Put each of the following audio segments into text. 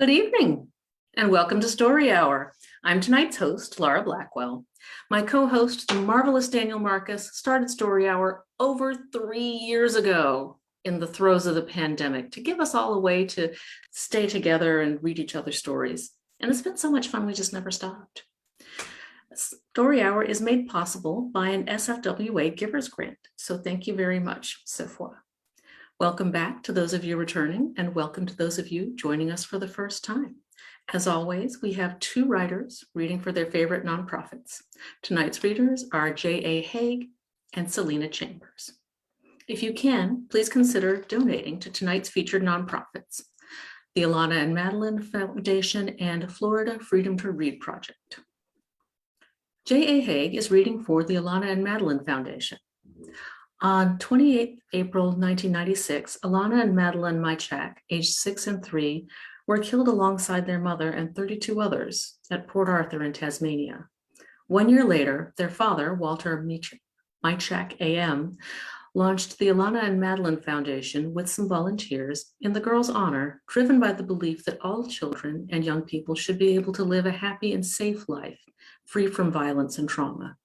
Good evening, and welcome to Story Hour. I'm tonight's host, Laura Blackwell. My co-host, the marvelous Daniel Marcus, started Story Hour over 3 years ago in the throes of the pandemic to give us all a way to stay together and read each other's stories. And it's been so much fun, we just never stopped. Story Hour is made possible by an SFWA Givers Grant, so thank you very much, Sephora. Welcome back to those of you returning, and welcome to those of you joining us for the first time. As always, we have two writers reading for their favorite nonprofits. Tonight's readers are J.A. Haigh and Selena Chambers. If you can, please consider donating to tonight's featured nonprofits, the Alana and Madeline Foundation and Florida Freedom to Read Project. J.A. Haigh is reading for the Alana and Madeline Foundation. On 28 April 1996, Alana and Madeline Mychak, aged 6 and 3, were killed alongside their mother and 32 others at Port Arthur in Tasmania. 1 year later, their father, Walter Mychak AM, launched the Alana and Madeline Foundation with some volunteers in the girls' honor, driven by the belief that all children and young people should be able to live a happy and safe life, free from violence and trauma.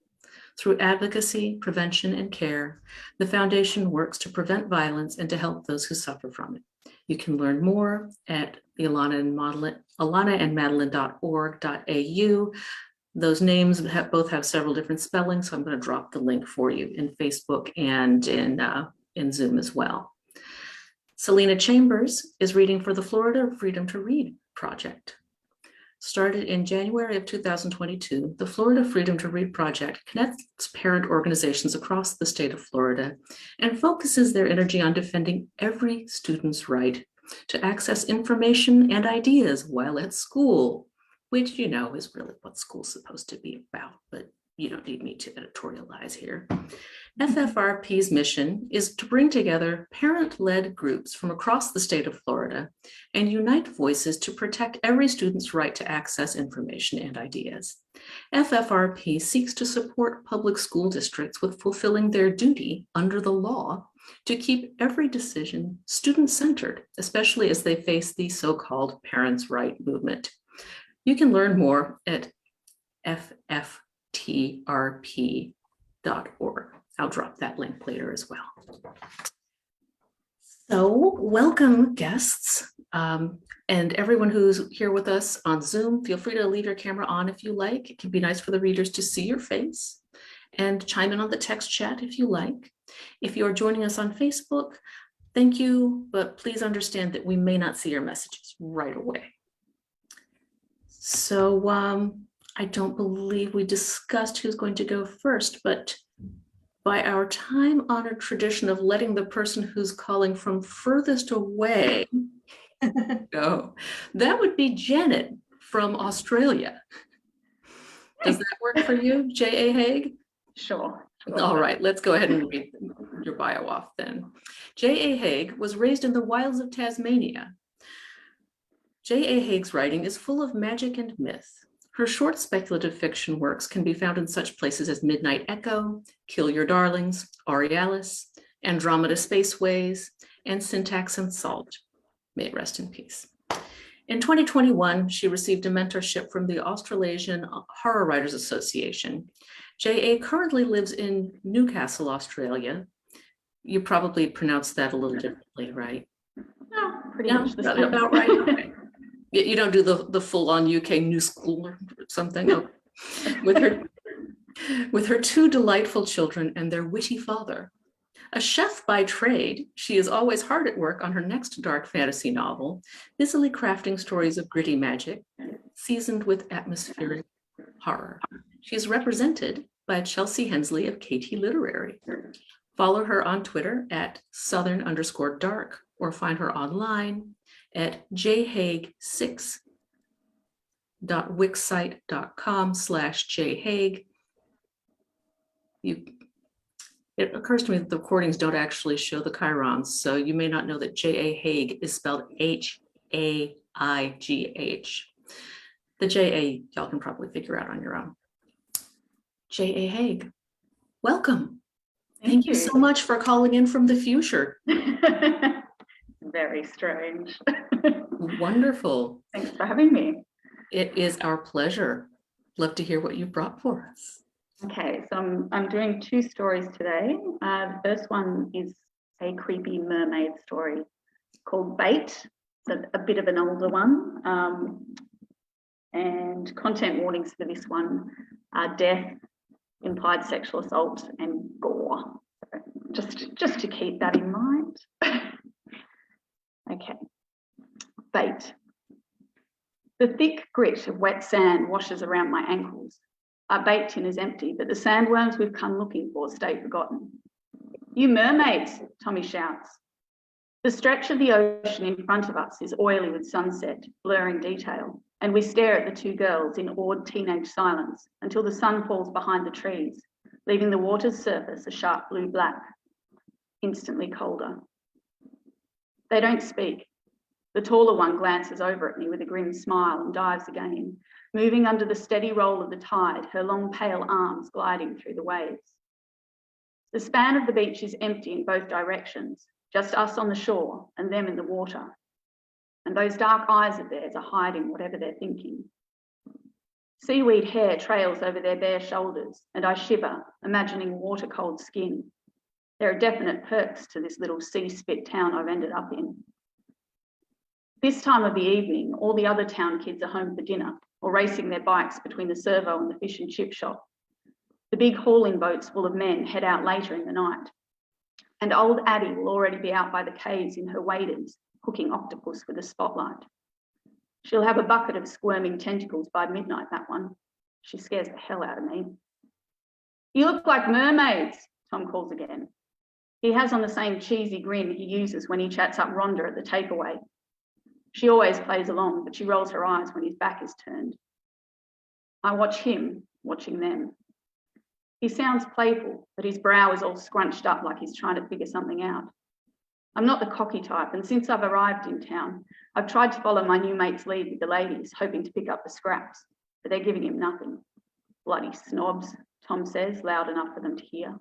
Through advocacy, prevention, and care, the foundation works to prevent violence and to help those who suffer from it. You can learn more at the alanaandmadeline.org.au. Those names both have several different spellings, so I'm going to drop the link for you in Facebook and in Zoom as well. Selena Chambers is reading for the Florida Freedom to Read Project. Started in January of 2022, the Florida Freedom to Read Project connects parent organizations across the state of Florida and focuses their energy on defending every student's right to access information and ideas while at school, which you know is really what school's supposed to be about, but you don't need me to editorialize here. FFRP's mission is to bring together parent-led groups from across the state of Florida and unite voices to protect every student's right to access information and ideas. FFRP seeks to support public school districts with fulfilling their duty under the law to keep every decision student-centered, especially as they face the so-called parents' right movement. You can learn more at fftrp.org. I'll drop that link later as well. So welcome guests and everyone who's here with us on Zoom. Feel free to leave your camera on if you like. It can be nice for the readers to see your face, and chime in on the text chat if you like. If you're joining us on Facebook, thank you, but please understand that we may not see your messages right away. So I don't believe we discussed who's going to go first, but by our time-honored tradition of letting the person who's calling from furthest away go, that would be Janet from Australia. Does that work for you, J.A. Haigh? Sure. All right, let's go ahead and read your bio off then. J.A. Haigh was raised in the wilds of Tasmania. J.A. Haigh's writing is full of magic and myth. Her short speculative fiction works can be found in such places as Midnight Echo, Kill Your Darlings, Aurealis, Andromeda Spaceways, and Syntax and Salt. May it rest in peace. In 2021, she received a mentorship from the Australasian Horror Writers Association. J.A. currently lives in Newcastle, Australia. You probably pronounced that a little differently, right? No, pretty much the same. About right. Okay. You don't do the full-on UK New School or something. No. With her two delightful children and their witty father. A chef by trade, she is always hard at work on her next dark fantasy novel, busily crafting stories of gritty magic, seasoned with atmospheric horror. She is represented by Chelsea Hensley of KT Literary. Follow her on Twitter at southern_dark or find her online at jhaigh6.wixsite.com/jhaigh. It occurs to me that the recordings don't actually show the chirons, so you may not know that J.A. Haigh is spelled Haigh. The J.A. y'all can probably figure out on your own. J.A. Haigh, welcome. Thank you so much for calling in from the future. very strange. Wonderful. Thanks for having me. It is our pleasure. Love to hear what you've brought for us. Okay, so I'm doing two stories today. The first one is a creepy mermaid story called Bait. It's a bit of an older one. And content warnings for this one are death, implied sexual assault, and gore. So just to keep that in mind. Okay, Bait. The thick grit of wet sand washes around my ankles. Our bait tin is empty, but the sandworms we've come looking for stay forgotten. You mermaids, Tommy shouts. The stretch of the ocean in front of us is oily with sunset, blurring detail, and we stare at the two girls in awed teenage silence until the sun falls behind the trees, leaving the water's surface a sharp blue-black, instantly colder. They don't speak. The taller one glances over at me with a grim smile and dives again, moving under the steady roll of the tide, her long pale arms gliding through the waves. The span of the beach is empty in both directions, just us on the shore and them in the water. And those dark eyes of theirs are hiding whatever they're thinking. Seaweed hair trails over their bare shoulders, and I shiver, imagining water-cold skin. There are definite perks to this little sea-spit town I've ended up in. This time of the evening, all the other town kids are home for dinner or racing their bikes between the servo and the fish and chip shop. The big hauling boats full of men head out later in the night. And old Addie will already be out by the caves in her waders, hooking octopus with a spotlight. She'll have a bucket of squirming tentacles by midnight, that one. She scares the hell out of me. You look like mermaids, Tom calls again. He has on the same cheesy grin he uses when he chats up Rhonda at the takeaway. She always plays along, but she rolls her eyes when his back is turned. I watch him, watching them. He sounds playful, but his brow is all scrunched up like he's trying to figure something out. I'm not the cocky type, and since I've arrived in town, I've tried to follow my new mate's lead with the ladies, hoping to pick up the scraps, but they're giving him nothing. Bloody snobs, Tom says, loud enough for them to hear.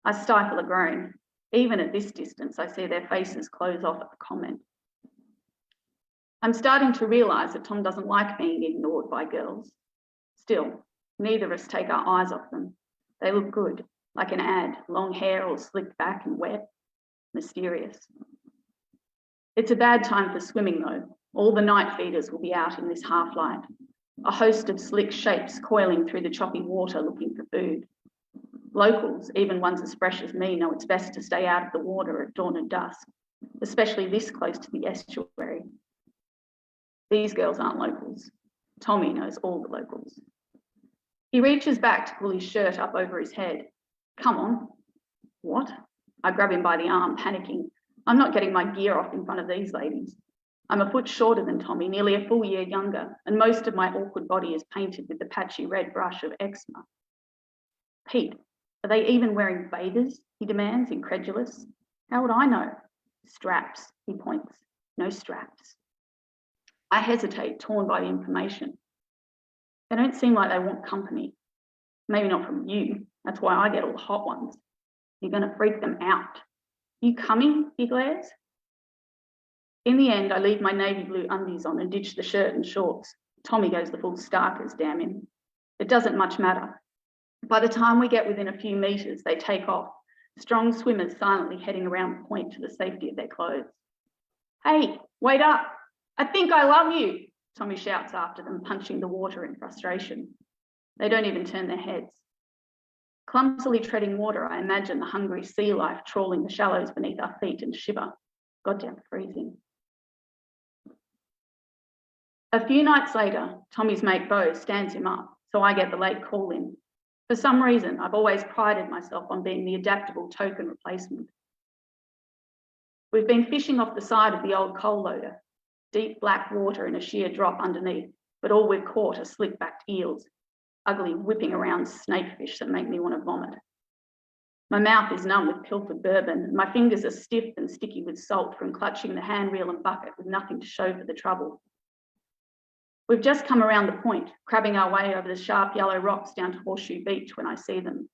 I stifle a groan. Even at this distance, I see their faces close off at the comment. I'm starting to realise that Tom doesn't like being ignored by girls. Still, neither of us take our eyes off them. They look good, like an ad, long hair all slicked back and wet, mysterious. It's a bad time for swimming though. All the night feeders will be out in this half light. A host of slick shapes coiling through the choppy water looking for food. Locals, even ones as fresh as me, know it's best to stay out of the water at dawn and dusk, especially this close to the estuary. These girls aren't locals. Tommy knows all the locals. He reaches back to pull his shirt up over his head. Come on. What? I grab him by the arm, panicking. I'm not getting my gear off in front of these ladies. I'm a foot shorter than Tommy, nearly a full year younger, and most of my awkward body is painted with the patchy red brush of eczema. Pete, are they even wearing bathers? He demands, incredulous. How would I know? Straps, he points. No straps. I hesitate, torn by the information. They don't seem like they want company. Maybe not from you. That's why I get all the hot ones. You're going to freak them out. You coming? He glares. In the end, I leave my navy blue undies on and ditch the shirt and shorts. Tommy goes the full starkers, damn him. It doesn't much matter. By the time we get within a few metres, they take off, strong swimmers silently heading around the point to the safety of their clothes. Hey, wait up. I think I love you, Tommy shouts after them, punching the water in frustration. They don't even turn their heads. Clumsily treading water, I imagine the hungry sea life trawling the shallows beneath our feet and shiver. Goddamn freezing. A few nights later, Tommy's mate Bo stands him up, so I get the late call in. For some reason, I've always prided myself on being the adaptable token replacement. We've been fishing off the side of the old coal loader. Deep black water in a sheer drop underneath, but all we've caught are slick-backed eels, ugly whipping around snakefish that make me want to vomit. My mouth is numb with pilfered bourbon, and my fingers are stiff and sticky with salt from clutching the handreel and bucket with nothing to show for the trouble. We've just come around the point, crabbing our way over the sharp yellow rocks down to Horseshoe Beach when I see them.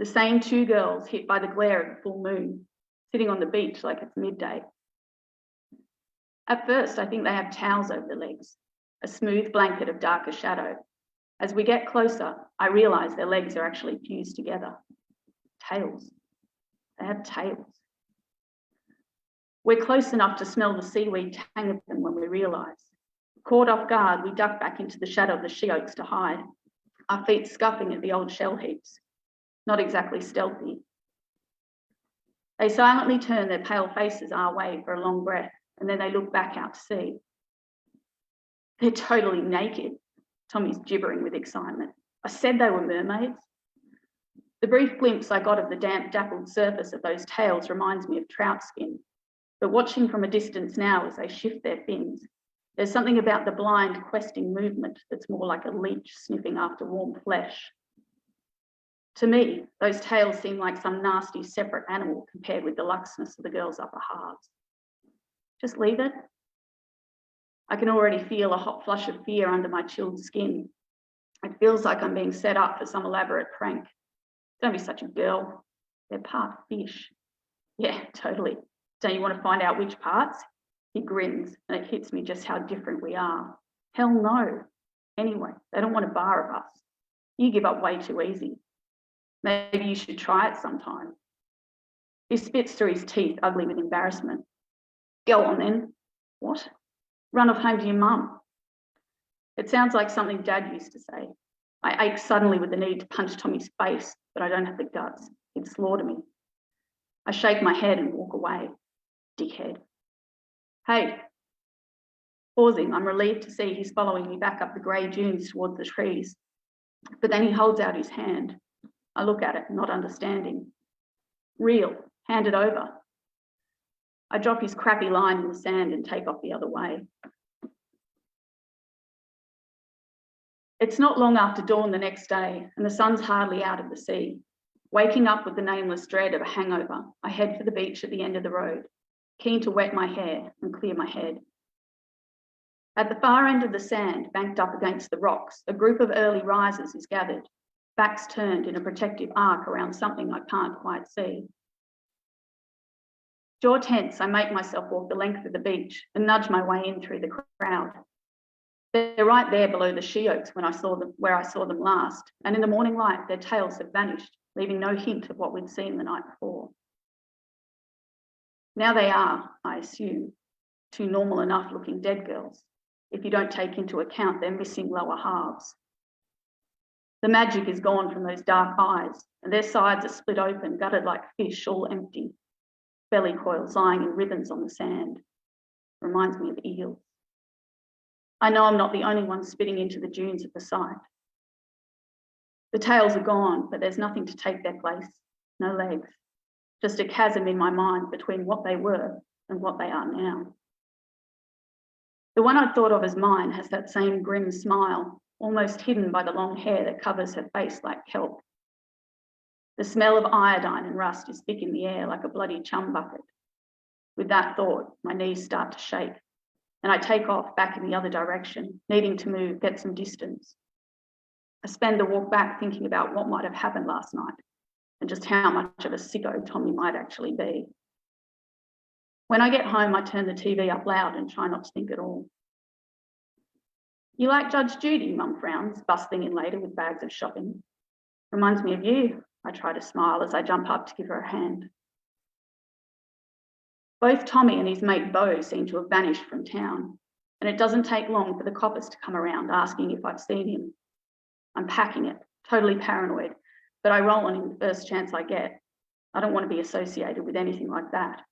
The same two girls hit by the glare of the full moon, sitting on the beach like it's midday. At first, I think they have towels over their legs, a smooth blanket of darker shadow. As we get closer, I realise their legs are actually fused together. Tails. They have tails. We're close enough to smell the seaweed tang of them when we realise. Caught off guard, we duck back into the shadow of the she oaks to hide, our feet scuffing at the old shell heaps. Not exactly stealthy. They silently turn their pale faces our way for a long breath, and then they look back out to sea. They're totally naked. Tommy's gibbering with excitement. I said they were mermaids. The brief glimpse I got of the damp, dappled surface of those tails reminds me of trout skin. But watching from a distance now as they shift their fins, there's something about the blind, questing movement that's more like a leech sniffing after warm flesh. To me, those tails seem like some nasty, separate animal compared with the luxness of the girl's upper halves. Just leave it. I can already feel a hot flush of fear under my chilled skin. It feels like I'm being set up for some elaborate prank. Don't be such a girl. They're part fish. Yeah, totally. Don't you want to find out which parts? He grins, and it hits me just how different we are. Hell no. Anyway, they don't want a bar of us. You give up way too easy. Maybe you should try it sometime. He spits through his teeth, ugly with embarrassment. Go on then. What? Run off home to your mum. It sounds like something Dad used to say. I ache suddenly with the need to punch Tommy's face, but I don't have the guts. He'd slaughter me. I shake my head and walk away. Dickhead. Hey. Pausing, I'm relieved to see he's following me back up the grey dunes towards the trees. But then he holds out his hand. I look at it, not understanding. Real. Hand it over. I drop his crappy line in the sand and take off the other way. It's not long after dawn the next day, and the sun's hardly out of the sea. Waking up with the nameless dread of a hangover, I head for the beach at the end of the road, keen to wet my hair and clear my head. At the far end of the sand, banked up against the rocks, a group of early risers is gathered, backs turned in a protective arc around something I can't quite see. Jaw tense, I make myself walk the length of the beach and nudge my way in through the crowd. They're right there below the she oaks where I saw them last, and in the morning light, their tails have vanished, leaving no hint of what we'd seen the night before. Now they are, I assume, two normal enough looking dead girls, if you don't take into account their missing lower halves. The magic is gone from those dark eyes, and their sides are split open, gutted like fish, all empty. Belly coils lying in ribbons on the sand. Reminds me of eels. I know I'm not the only one spitting into the dunes at the sight. The tails are gone, but there's nothing to take their place. No legs. Just a chasm in my mind between what they were and what they are now. The one I'd thought of as mine has that same grim smile, almost hidden by the long hair that covers her face like kelp. The smell of iodine and rust is thick in the air like a bloody chum bucket. With that thought, my knees start to shake, and I take off back in the other direction, needing to move, get some distance. I spend the walk back thinking about what might have happened last night and just how much of a sicko Tommy might actually be. When I get home, I turn the TV up loud and try not to think at all. You like Judge Judy? Mum frowns, bustling in later with bags of shopping. Reminds me of you. I try to smile as I jump up to give her a hand. Both Tommy and his mate Beau seem to have vanished from town, and it doesn't take long for the coppers to come around asking if I've seen him. I'm packing it, totally paranoid, but I roll on him the first chance I get. I don't want to be associated with anything like that.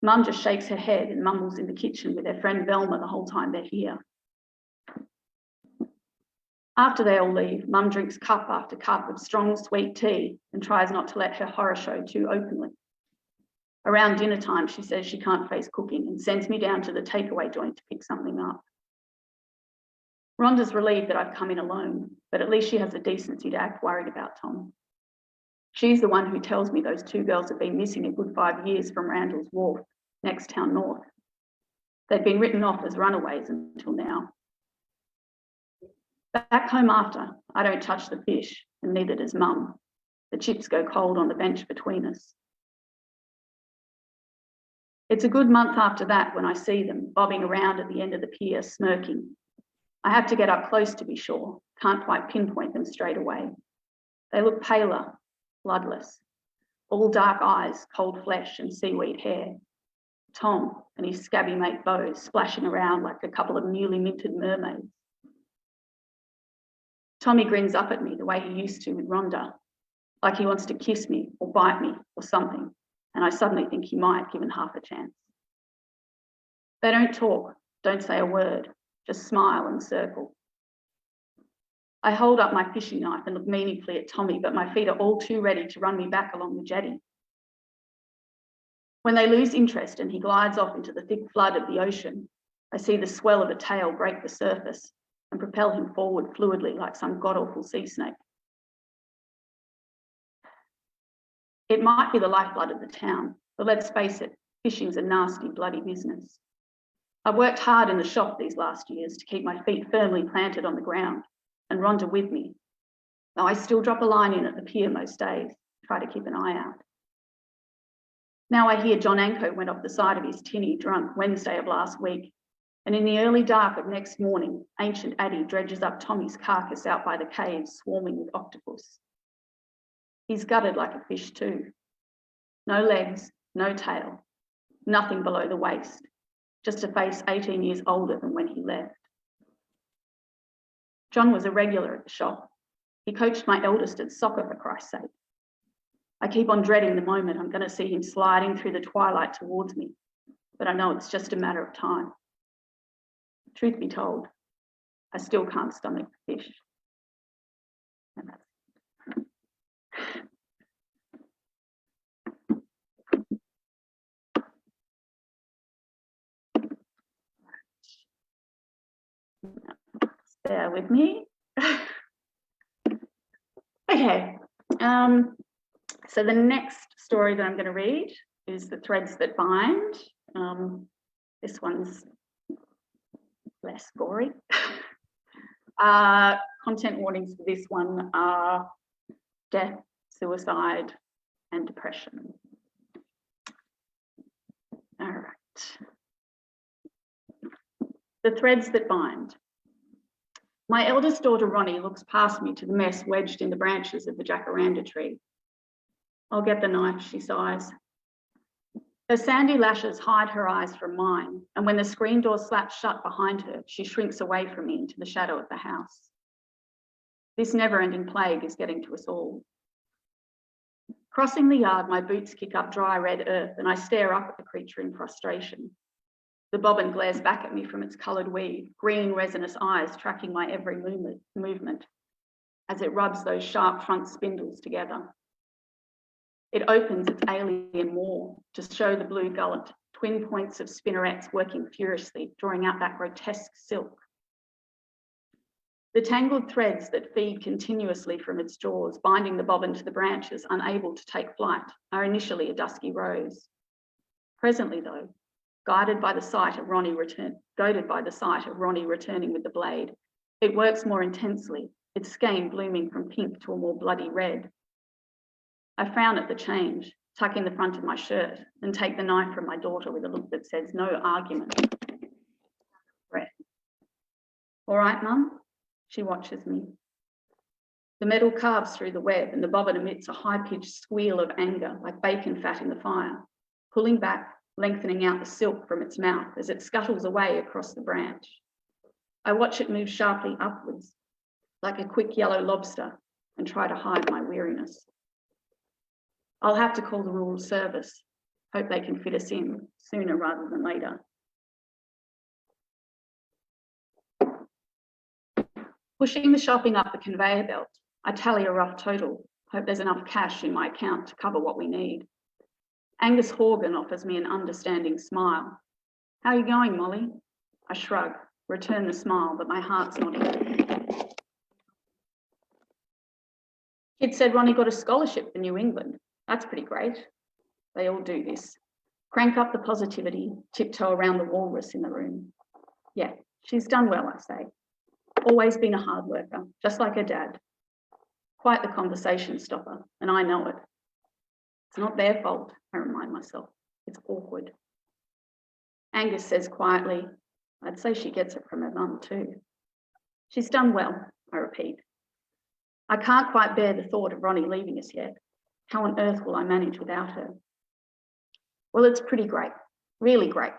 Mum just shakes her head and mumbles in the kitchen with her friend Velma the whole time they're here. After they all leave, Mum drinks cup after cup of strong, sweet tea and tries not to let her horror show too openly. Around dinner time, she says she can't face cooking and sends me down to the takeaway joint to pick something up. Rhonda's relieved that I've come in alone, but at least she has the decency to act worried about Tom. She's the one who tells me those two girls have been missing a good 5 years from Randall's Wharf, next town north. They'd been written off as runaways until now. Back home after, I don't touch the fish, and neither does Mum. The chips go cold on the bench between us. It's a good month after that when I see them bobbing around at the end of the pier, smirking. I have to get up close to be sure, can't quite pinpoint them straight away. They look paler, bloodless, all dark eyes, cold flesh and seaweed hair. Tom and his scabby mate Bo splashing around like a couple of newly minted mermaids. Tommy grins up at me the way he used to with Rhonda, like he wants to kiss me or bite me or something, and I suddenly think he might, given half a chance. They don't talk, don't say a word, just smile and circle. I hold up my fishing knife and look meaningfully at Tommy, but my feet are all too ready to run me back along the jetty. When they lose interest and he glides off into the thick flood of the ocean, I see the swell of a tail break the surface and propel him forward fluidly like some god-awful sea snake. It might be the lifeblood of the town, but let's face it, fishing's a nasty, bloody business. I've worked hard in the shop these last years to keep my feet firmly planted on the ground, and Rhonda with me, though I still drop a line in at the pier most days, try to keep an eye out. Now I hear John Anko went off the side of his tinny drunk Wednesday of last week, and in the early dark of next morning, ancient Addie dredges up Tommy's carcass out by the cave swarming with octopus. He's gutted like a fish too. No legs, no tail, nothing below the waist, just a face 18 years older than when he left. John was a regular at the shop. He coached my eldest at soccer, for Christ's sake. I keep on dreading the moment I'm going to see him sliding through the twilight towards me, but I know it's just a matter of time. Truth be told, I still can't stomach fish. Bear with me. Okay. So the next story that I'm going to read is The Threads That Bind. This one's less gory. Content warnings for this one are death, suicide, and depression. All right. The Threads That Bind. My eldest daughter, Ronnie, looks past me to the mess wedged in the branches of the jacaranda tree. I'll get the knife, she sighs. Her sandy lashes hide her eyes from mine, and when the screen door slaps shut behind her, she shrinks away from me into the shadow of the house. This never-ending plague is getting to us all. Crossing the yard, my boots kick up dry red earth, and I stare up at the creature in frustration. The bobbin glares back at me from its coloured weave, green resinous eyes tracking my every movement as it rubs those sharp front spindles together. It opens its alien maw to show the blue gullet, twin points of spinnerets working furiously, drawing out that grotesque silk. The tangled threads that feed continuously from its jaws, binding the bobbin to the branches, unable to take flight, are initially a dusky rose. Presently, though, goaded by the sight of Ronnie returning with the blade, it works more intensely, its skein blooming from pink to a more bloody red. I frown at the change, tuck in the front of my shirt, and take the knife from my daughter with a look that says no argument. Breath. All right, Mum? She watches me. The metal carves through the web, and the bobbin emits a high-pitched squeal of anger, like bacon fat in the fire, pulling back, lengthening out the silk from its mouth as it scuttles away across the branch. I watch it move sharply upwards, like a quick yellow lobster, and try to hide my weariness. I'll have to call the rural service. Hope they can fit us in sooner rather than later. Pushing the shopping up the conveyor belt, I tally a rough total. Hope there's enough cash in my account to cover what we need. Angus Horgan offers me an understanding smile. How are you going, Molly? I shrug, return the smile, but my heart's not in it. Kid said Ronnie got a scholarship for New England. That's pretty great. They all do this. Crank up the positivity, tiptoe around the walrus in the room. Yeah, she's done well, I say. Always been a hard worker, just like her dad. Quite the conversation stopper, and I know it. It's not their fault, I remind myself. It's awkward. Angus says quietly, I'd say she gets it from her mum too. She's done well, I repeat. I can't quite bear the thought of Ronnie leaving us yet. How on earth will I manage without her? Well, it's pretty great, really great.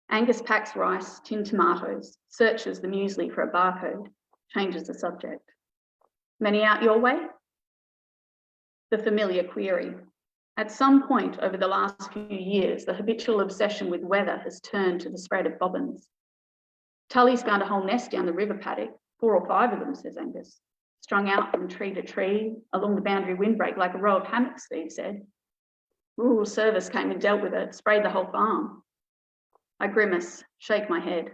Angus packs rice, tinned tomatoes, searches the muesli for a barcode, changes the subject. Many out your way? The familiar query. At some point over the last few years, the habitual obsession with weather has turned to the spread of bobbins. Tully's found a whole nest down the river paddock, 4 or 5 of them, says Angus, strung out from tree to tree along the boundary windbreak like a row of hammocks, Steve said. Rural service came and dealt with it, sprayed the whole farm. I grimace, shake my head.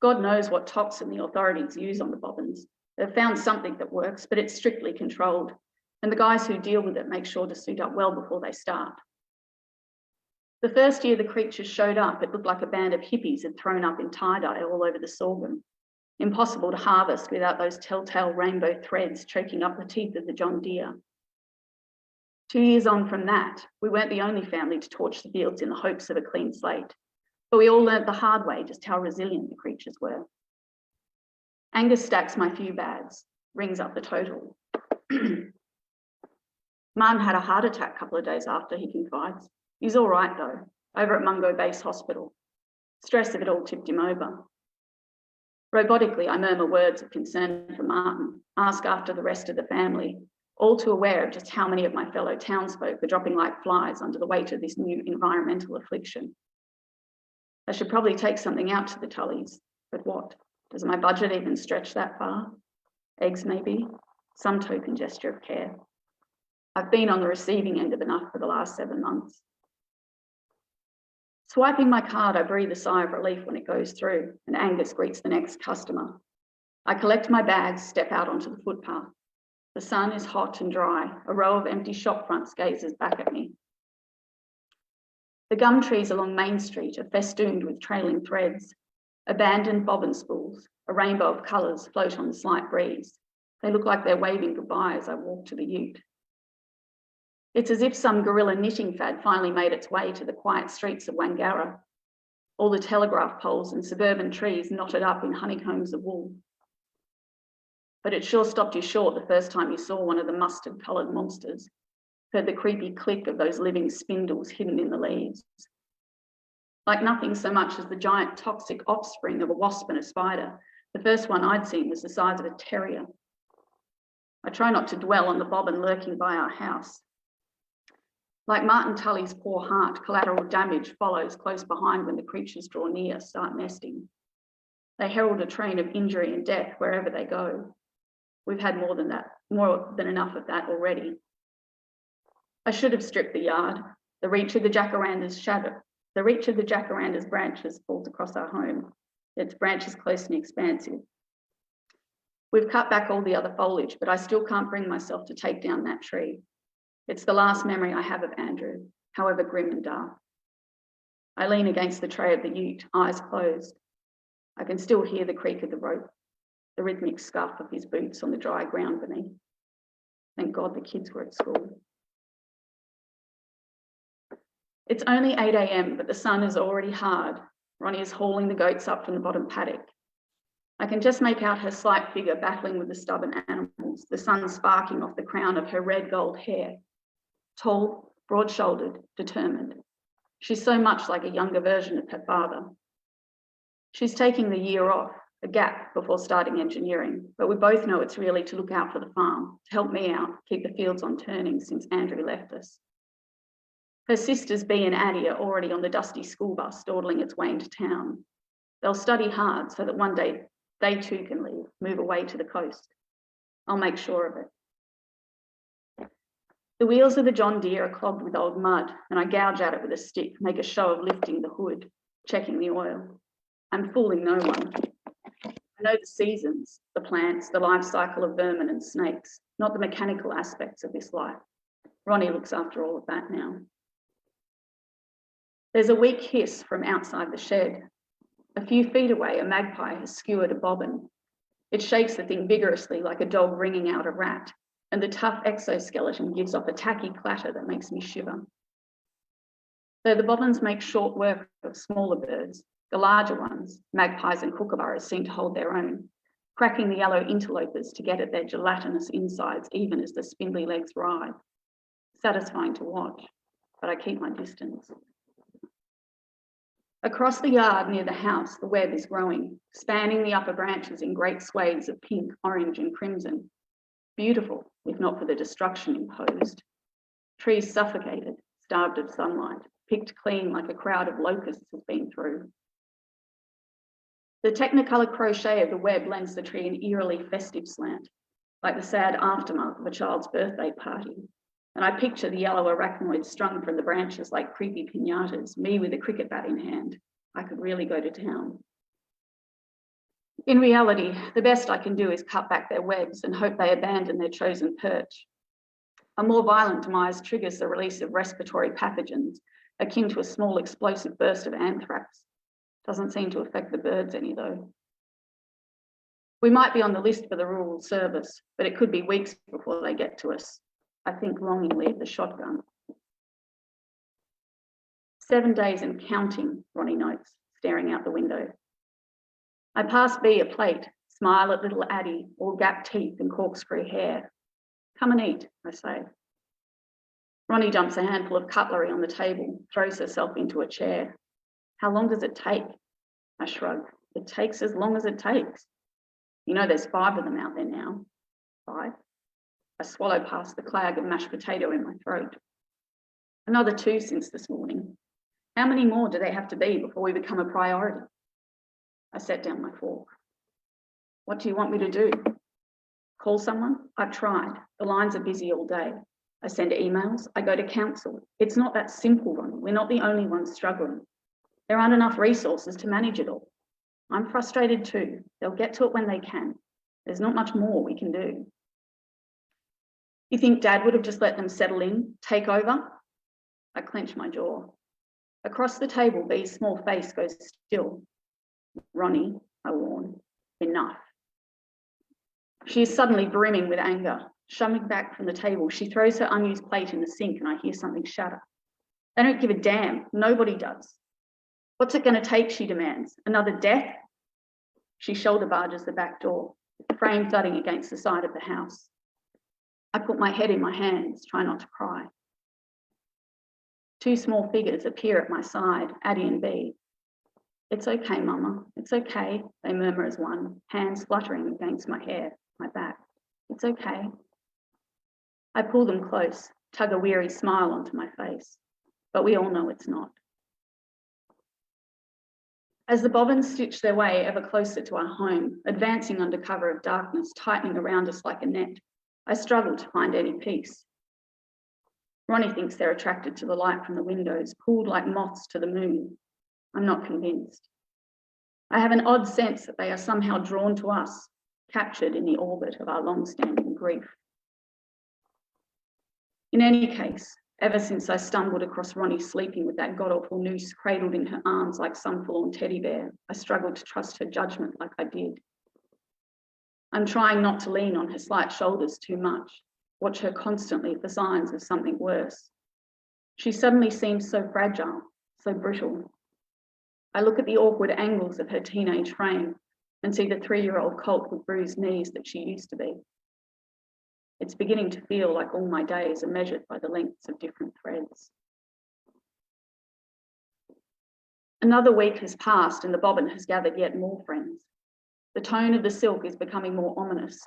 God knows what toxin the authorities use on the bobbins. They've found something that works, but it's strictly controlled. And the guys who deal with it make sure to suit up well before they start. The first year the creatures showed up, it looked like a band of hippies had thrown up in tie-dye all over the sorghum. Impossible to harvest without those telltale rainbow threads choking up the teeth of the John Deere. 2 years on from that, we weren't the only family to torch the fields in the hopes of a clean slate, but we all learnt the hard way just how resilient the creatures were. Angus stacks my few bags, rings up the total. Martin had a heart attack a couple of days after, he confides. He's all right though, over at Mungo Base Hospital. Stress of it all tipped him over. Robotically, I murmur words of concern for Martin, ask after the rest of the family, all too aware of just how many of my fellow townsfolk were dropping like flies under the weight of this new environmental affliction. I should probably take something out to the Tullys, but what? Does my budget even stretch that far? Eggs maybe, some token gesture of care. I've been on the receiving end of enough for the last 7 months. Swiping my card, I breathe a sigh of relief when it goes through and Angus greets the next customer. I collect my bags, step out onto the footpath. The sun is hot and dry. A row of empty shop fronts gazes back at me. The gum trees along Main Street are festooned with trailing threads. Abandoned bobbin spools, a rainbow of colours float on the slight breeze. They look like they're waving goodbye as I walk to the ute. It's as if some guerrilla knitting fad finally made its way to the quiet streets of Wangara. All the telegraph poles and suburban trees knotted up in honeycombs of wool. But it sure stopped you short the first time you saw one of the mustard-coloured monsters. Heard the creepy click of those living spindles hidden in the leaves. Like nothing so much as the giant toxic offspring of a wasp and a spider, the first one I'd seen was the size of a terrier. I try not to dwell on the bobbin lurking by our house. Like Martin Tully's poor heart, collateral damage follows close behind when the creatures draw near, start nesting. They herald a train of injury and death wherever they go. We've had more than enough of that already. I should have stripped the yard. The reach of the jacaranda's branches falls across our home. Its branches close and expansive. We've cut back all the other foliage, but I still can't bring myself to take down that tree. It's the last memory I have of Andrew, however grim and dark. I lean against the tray of the ute, eyes closed. I can still hear the creak of the rope, the rhythmic scuff of his boots on the dry ground beneath. Thank God the kids were at school. It's only 8 a.m, but the sun is already hard. Ronnie is hauling the goats up from the bottom paddock. I can just make out her slight figure battling with the stubborn animals, the sun sparking off the crown of her red gold hair. Tall, broad-shouldered, determined. She's so much like a younger version of her father. She's taking the year off, a gap before starting engineering, but we both know it's really to look out for the farm, to help me out, keep the fields on turning since Andrew left us. Her sisters Bea and Addie are already on the dusty school bus dawdling its way into town. They'll study hard so that one day they too can leave, move away to the coast. I'll make sure of it. The wheels of the John Deere are clogged with old mud, and I gouge at it with a stick, make a show of lifting the hood, checking the oil. I'm fooling no one. I know the seasons, the plants, the life cycle of vermin and snakes, not the mechanical aspects of this life. Ronnie looks after all of that now. There's a weak hiss from outside the shed. A few feet away, a magpie has skewered a bobbin. It shakes the thing vigorously like a dog wringing out a rat, and the tough exoskeleton gives off a tacky clatter that makes me shiver. Though the bobbins make short work of smaller birds, the larger ones, magpies and kookaburras, seem to hold their own, cracking the yellow interlopers to get at their gelatinous insides even as the spindly legs writhe. Satisfying to watch, but I keep my distance. Across the yard near the house, the web is growing, spanning the upper branches in great swathes of pink, orange and crimson. Beautiful, if not for the destruction imposed. Trees suffocated, starved of sunlight, picked clean like a crowd of locusts has been through. The technicolor crochet of the web lends the tree an eerily festive slant, like the sad aftermath of a child's birthday party. And I picture the yellow arachnoids strung from the branches like creepy piñatas, me with a cricket bat in hand. I could really go to town. In reality, the best I can do is cut back their webs and hope they abandon their chosen perch. A more violent demise triggers the release of respiratory pathogens, akin to a small explosive burst of anthrax. Doesn't seem to affect the birds any though. We might be on the list for the rural service, but it could be weeks before they get to us. I think longingly of the shotgun. 7 days and counting, Ronnie notes, staring out the window. I pass B a plate, smile at little Addie, all gapped teeth and corkscrew hair. Come and eat, I say. Ronnie dumps a handful of cutlery on the table, throws herself into a chair. How long does it take? I shrug. It takes as long as it takes. You know there's 5 of them out there now. 5? I swallow past the clag of mashed potato in my throat. Another 2 since this morning. How many more do they have to be before we become a priority? I set down my fork. What do you want me to do? Call someone? I've tried. The lines are busy all day. I send emails. I go to council. It's not that simple, Ronnie. We're not the only ones struggling. There aren't enough resources to manage it all. I'm frustrated too. They'll get to it when they can. There's not much more we can do. You think Dad would have just let them settle in, take over? I clench my jaw. Across the table, B's small face goes still. Ronnie, I warn, enough. She is suddenly brimming with anger. Shoving back from the table, she throws her unused plate in the sink and I hear something shatter. They don't give a damn. Nobody does. What's it going to take, she demands. Another death? She shoulder barges the back door, frame thudding against the side of the house. I put my head in my hands, try not to cry. 2 small figures appear at my side, Addie and B. It's okay, Mama. It's okay, they murmur as one, hands fluttering against my hair, my back. It's okay. I pull them close, tug a weary smile onto my face, but we all know it's not. As the bobbins stitch their way ever closer to our home, advancing under cover of darkness, tightening around us like a net, I struggle to find any peace. Ronnie thinks they're attracted to the light from the windows, pulled like moths to the moon. I'm not convinced. I have an odd sense that they are somehow drawn to us, captured in the orbit of our long-standing grief. In any case, ever since I stumbled across Ronnie sleeping with that god-awful noose cradled in her arms like some forlorn teddy bear, I struggled to trust her judgment like I did. I'm trying not to lean on her slight shoulders too much, watch her constantly for signs of something worse. She suddenly seems so fragile, so brittle. I look at the awkward angles of her teenage frame and see the 3-year-old colt with bruised knees that she used to be. It's beginning to feel like all my days are measured by the lengths of different threads. Another week has passed and the bobbin has gathered yet more friends. The tone of the silk is becoming more ominous,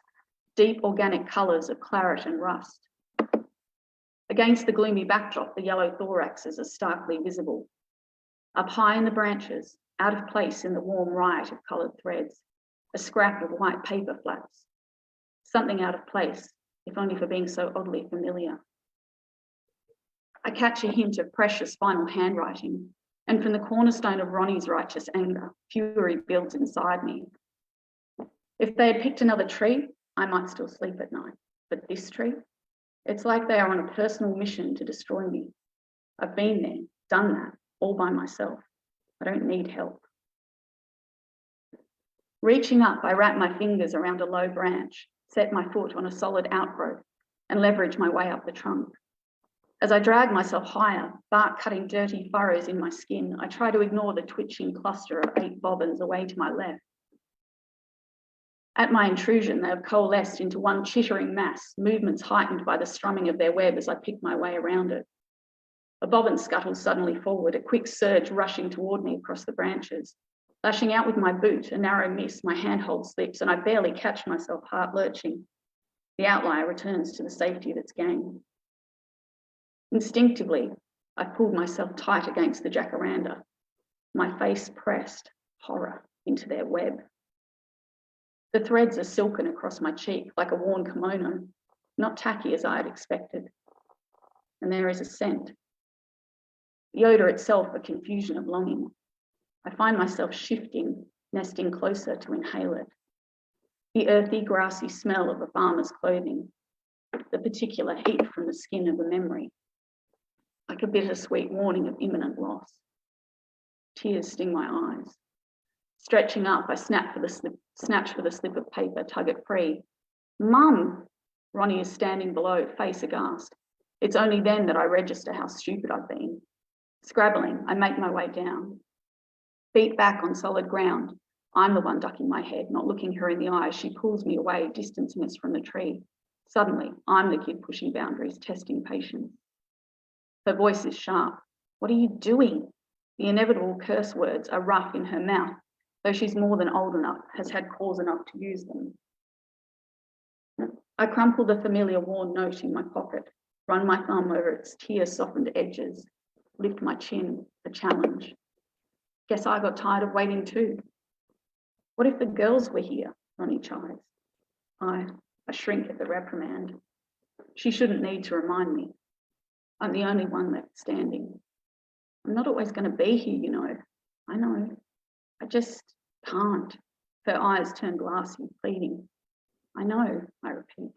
deep organic colours of claret and rust. Against the gloomy backdrop, the yellow thoraxes are starkly visible. Up high in the branches, out of place in the warm riot of coloured threads, a scrap of white paper flaps. Something out of place, if only for being so oddly familiar. I catch a hint of precious final handwriting, and from the cornerstone of Ronnie's righteous anger, fury builds inside me. If they had picked another tree, I might still sleep at night, but this tree, it's like they are on a personal mission to destroy me. I've been there, done that, all by myself. I don't need help. Reaching up, I wrap my fingers around a low branch, set my foot on a solid outgrowth, and leverage my way up the trunk. As I drag myself higher, bark cutting dirty furrows in my skin, I try to ignore the twitching cluster of 8 bobbins away to my left. At my intrusion, they have coalesced into one chittering mass, movements heightened by the strumming of their web as I pick my way around it. A bobbin scuttles suddenly forward, a quick surge rushing toward me across the branches. Lashing out with my boot, a narrow miss, my handhold slips, and I barely catch myself, heart lurching. The outlier returns to the safety of its game. Instinctively, I pulled myself tight against the jacaranda, my face pressed, horror, into their web. The threads are silken across my cheek like a worn kimono, not tacky as I had expected. And there is a scent. The odour itself a confusion of longing. I find myself shifting, nesting closer to inhale it. The earthy, grassy smell of a farmer's clothing, the particular heat from the skin of a memory, like a bittersweet warning of imminent loss. Tears sting my eyes. Stretching up, I snatch for the slip of paper, tug it free. Mum! Ronnie is standing below, face aghast. It's only then that I register how stupid I've been. Scrabbling, I make my way down. Feet back on solid ground. I'm the one ducking my head, not looking her in the eye. She pulls me away, distancing us from the tree. Suddenly, I'm the kid pushing boundaries, testing patience. Her voice is sharp. What are you doing? The inevitable curse words are rough in her mouth, though she's more than old enough, has had cause enough to use them. I crumple the familiar worn note in my pocket, run my thumb over its tear-softened edges, lift my chin, a challenge. Guess I got tired of waiting too. What if the girls were here? Ronnie chides. I shrink at the reprimand. She shouldn't need to remind me. I'm the only one left standing. I'm not always going to be here, you know. I know. I just can't. Her eyes turn glassy, pleading. I know, I repeat.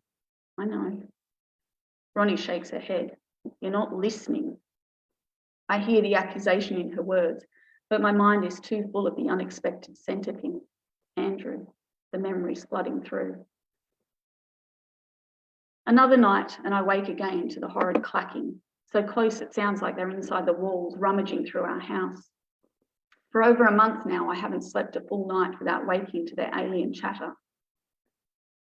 I know. Ronnie shakes her head. You're not listening. I hear the accusation in her words, but my mind is too full of the unexpected scent of him. Andrew, the memories flooding through. Another night, and I wake again to the horrid clacking. So close it sounds like they're inside the walls, rummaging through our house. For over a month now, I haven't slept a full night without waking to their alien chatter.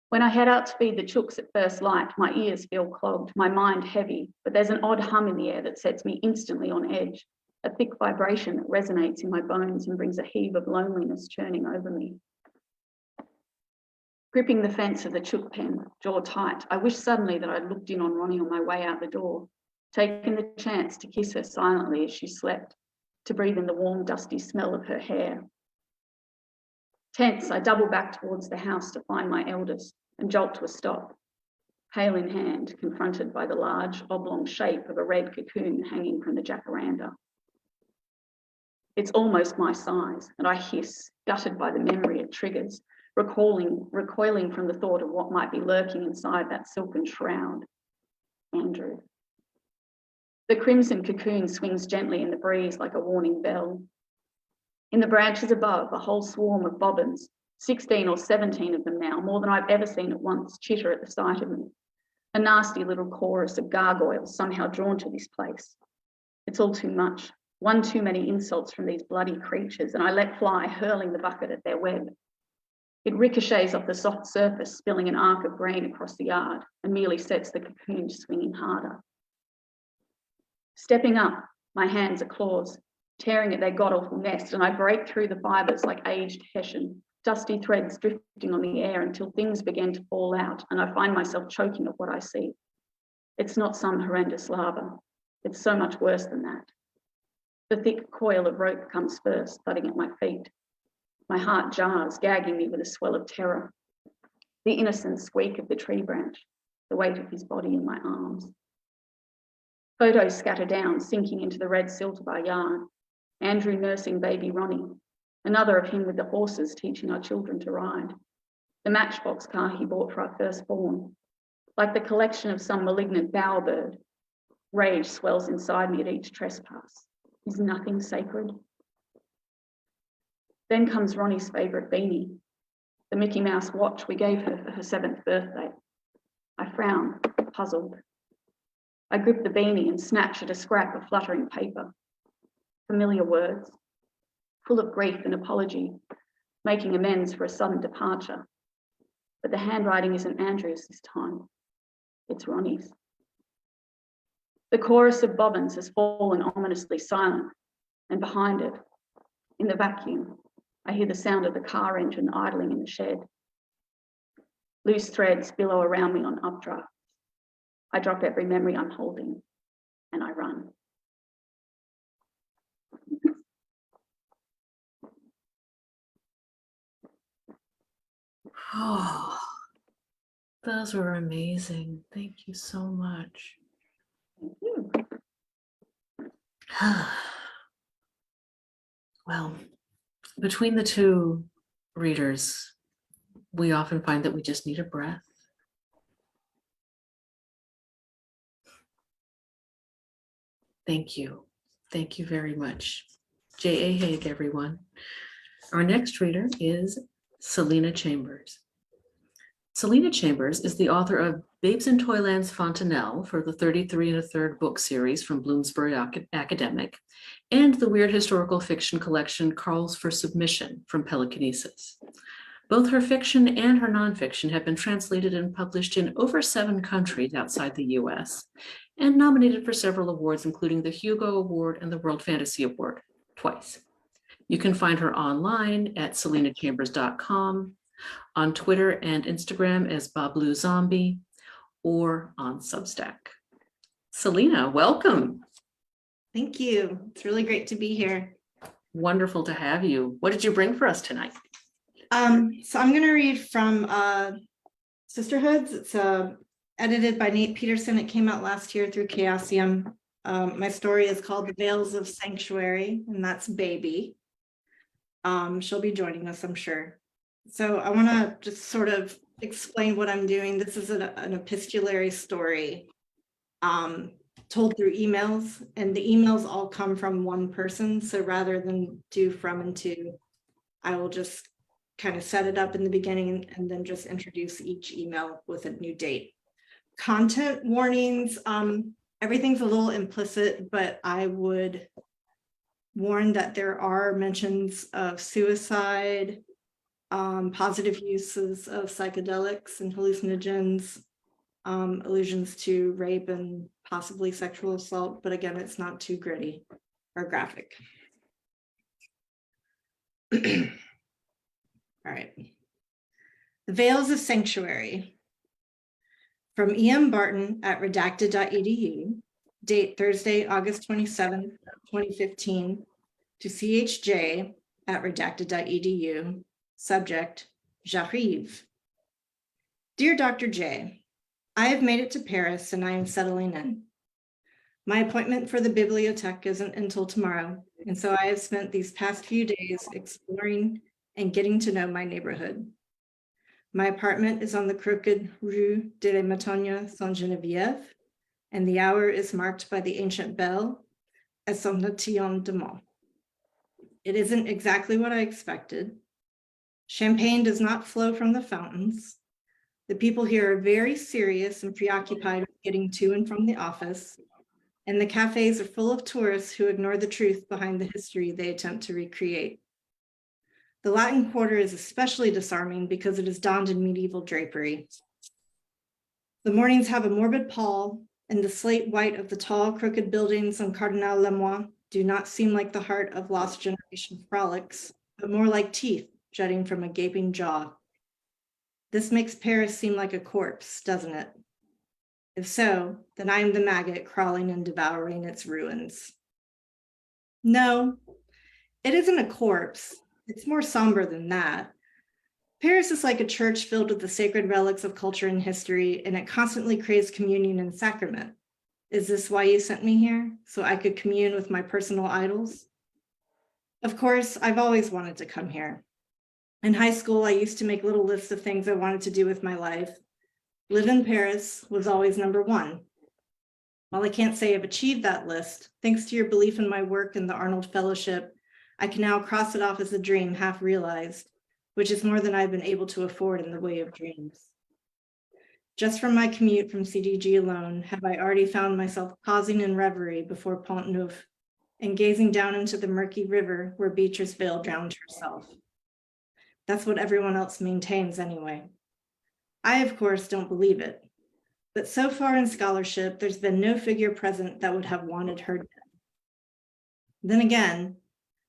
When I head out to feed the chooks at first light, my ears feel clogged, my mind heavy, but there's an odd hum in the air that sets me instantly on edge, a thick vibration that resonates in my bones and brings a heave of loneliness churning over me. Gripping the fence of the chook pen, jaw tight, I wish suddenly that I'd looked in on Ronnie on my way out the door, taken the chance to kiss her silently as she slept, to breathe in the warm, dusty smell of her hair. Tense, I double back towards the house to find my eldest and jolt to a stop, pail in hand, confronted by the large, oblong shape of a red cocoon hanging from the jacaranda. It's almost my size, and I hiss, gutted by the memory it triggers, recoiling from the thought of what might be lurking inside that silken shroud. Andrew. The crimson cocoon swings gently in the breeze like a warning bell. In the branches above, a whole swarm of bobbins, 16 or 17 of them now, more than I've ever seen at once, chitter at the sight of me. A nasty little chorus of gargoyles somehow drawn to this place. It's all too much. One too many insults from these bloody creatures, and I let fly, hurling the bucket at their web. It ricochets off the soft surface, spilling an arc of grain across the yard, and merely sets the cocoon swinging harder. Stepping up, my hands are claws, tearing at their god-awful nest, and I break through the fibres like aged hessian, dusty threads drifting on the air until things begin to fall out, and I find myself choking at what I see. It's not some horrendous larva. It's so much worse than that. The thick coil of rope comes first, thudding at my feet. My heart jars, gagging me with a swell of terror. The innocent squeak of the tree branch, the weight of his body in my arms. Photos scatter down, sinking into the red silt of our yard. Andrew nursing baby Ronnie. Another of him with the horses teaching our children to ride. The matchbox car he bought for our firstborn. Like the collection of some malignant bowerbird. Rage swells inside me at each trespass. Is nothing sacred? Then comes Ronnie's favourite beanie, the Mickey Mouse watch we gave her for her 7th birthday. I frown, puzzled. I grip the beanie and snatch at a scrap of fluttering paper. Familiar words, full of grief and apology, making amends for a sudden departure. But the handwriting isn't Andrew's this time. It's Ronnie's. The chorus of bobbins has fallen ominously silent, and behind it, in the vacuum, I hear the sound of the car engine idling in the shed. Loose threads billow around me on updraft. I drop every memory I'm holding, and I run. Oh, those were amazing. Thank you so much. Thank you. Well, between the two readers, we often find that we just need a breath. Thank you. Thank you very much. J.A. Haigh, everyone. Our next reader is Selena Chambers. Selena Chambers is the author of Babes in Toyland's Fontanelle for the 33 1/3 book series from Bloomsbury Academic, and the weird historical fiction collection Calls for Submission from Pelicanesis. Both her fiction and her nonfiction have been translated and published in over 7 countries outside the US, and nominated for several awards, including the Hugo Award and the World Fantasy Award twice. You can find her online at selenachambers.com, on Twitter and Instagram as Bablu Zombie, or on Substack. Selena, welcome. Thank you. It's really great to be here. Wonderful to have you. What did you bring for us tonight? So I'm going to read from Sisterhoods. It's edited by Nate Peterson. It came out last year through Chaosium. My story is called The Veils of Sanctuary, and that's Baby. She'll be joining us, I'm sure. So I want to just sort of explain what I'm doing. This is an epistolary story told through emails, and the emails all come from one person. So rather than do from and to, I will just kind of set it up in the beginning and then just introduce each email with a new date. Content warnings, everything's a little implicit, but I would warn that there are mentions of suicide, positive uses of psychedelics and hallucinogens, allusions to rape and possibly sexual assault, but again, it's not too gritty or graphic. All right. The Veils of Sanctuary. From E.M. Barton at redacted.edu, date Thursday, August 27th, 2015, to CHJ at redacted.edu, subject, J'arrive. Dear Dr. J, I have made it to Paris and I am settling in. My appointment for the bibliothèque isn't until tomorrow, and so I have spent these past few days exploring and getting to know my neighborhood. My apartment is on the crooked Rue de la Montagne Sainte-Geneviève, and the hour is marked by the ancient bell at Saint-Étienne-de-Mont. It isn't exactly what I expected. Champagne does not flow from the fountains. The people here are very serious and preoccupied with getting to and from the office, and the cafes are full of tourists who ignore the truth behind the history they attempt to recreate. The Latin Quarter is especially disarming because it is donned in medieval drapery. The mornings have a morbid pall, and the slate white of the tall, crooked buildings on Cardinal Lemoine do not seem like the heart of lost generation frolics, but more like teeth jutting from a gaping jaw. This makes Paris seem like a corpse, doesn't it? If so, then I am the maggot crawling and devouring its ruins. No, it isn't a corpse. It's more somber than that. Paris is like a church filled with the sacred relics of culture and history, and it constantly craves communion and sacrament. Is this why you sent me here? So I could commune with my personal idols? Of course, I've always wanted to come here. In high school, I used to make little lists of things I wanted to do with my life. Live in Paris was always number one. While I can't say I've achieved that list, thanks to your belief in my work in the Arnold Fellowship, I can now cross it off as a dream half realized, which is more than I've been able to afford in the way of dreams. Just from my commute from CDG alone, have I already found myself pausing in reverie before Pont Neuf and gazing down into the murky river where Beatrice Vale drowned herself. That's what everyone else maintains anyway. I, of course, don't believe it. But so far in scholarship, there's been no figure present that would have wanted her dead. Then again,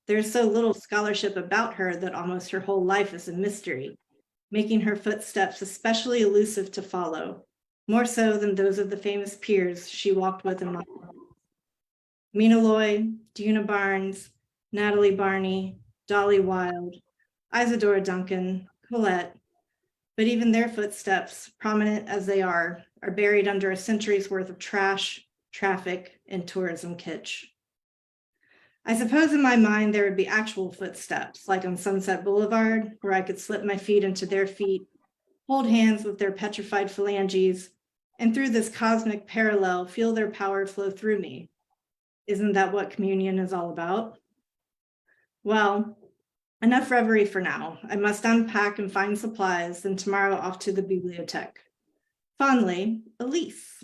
there's so little scholarship about her that almost her whole life is a mystery, making her footsteps especially elusive to follow, more so than those of the famous peers she walked with in my life. Mina Loy, Duna Barnes, Natalie Barney, Dolly Wilde, Isadora Duncan, Colette, but even their footsteps, prominent as they are buried under a century's worth of trash, traffic, and tourism kitsch. I suppose in my mind there would be actual footsteps, like on Sunset Boulevard, where I could slip my feet into their feet, hold hands with their petrified phalanges, and through this cosmic parallel, feel their power flow through me. Isn't that what communion is all about? Well, enough reverie for now. I must unpack and find supplies, then tomorrow off to the bibliothèque. Fondly, Elise.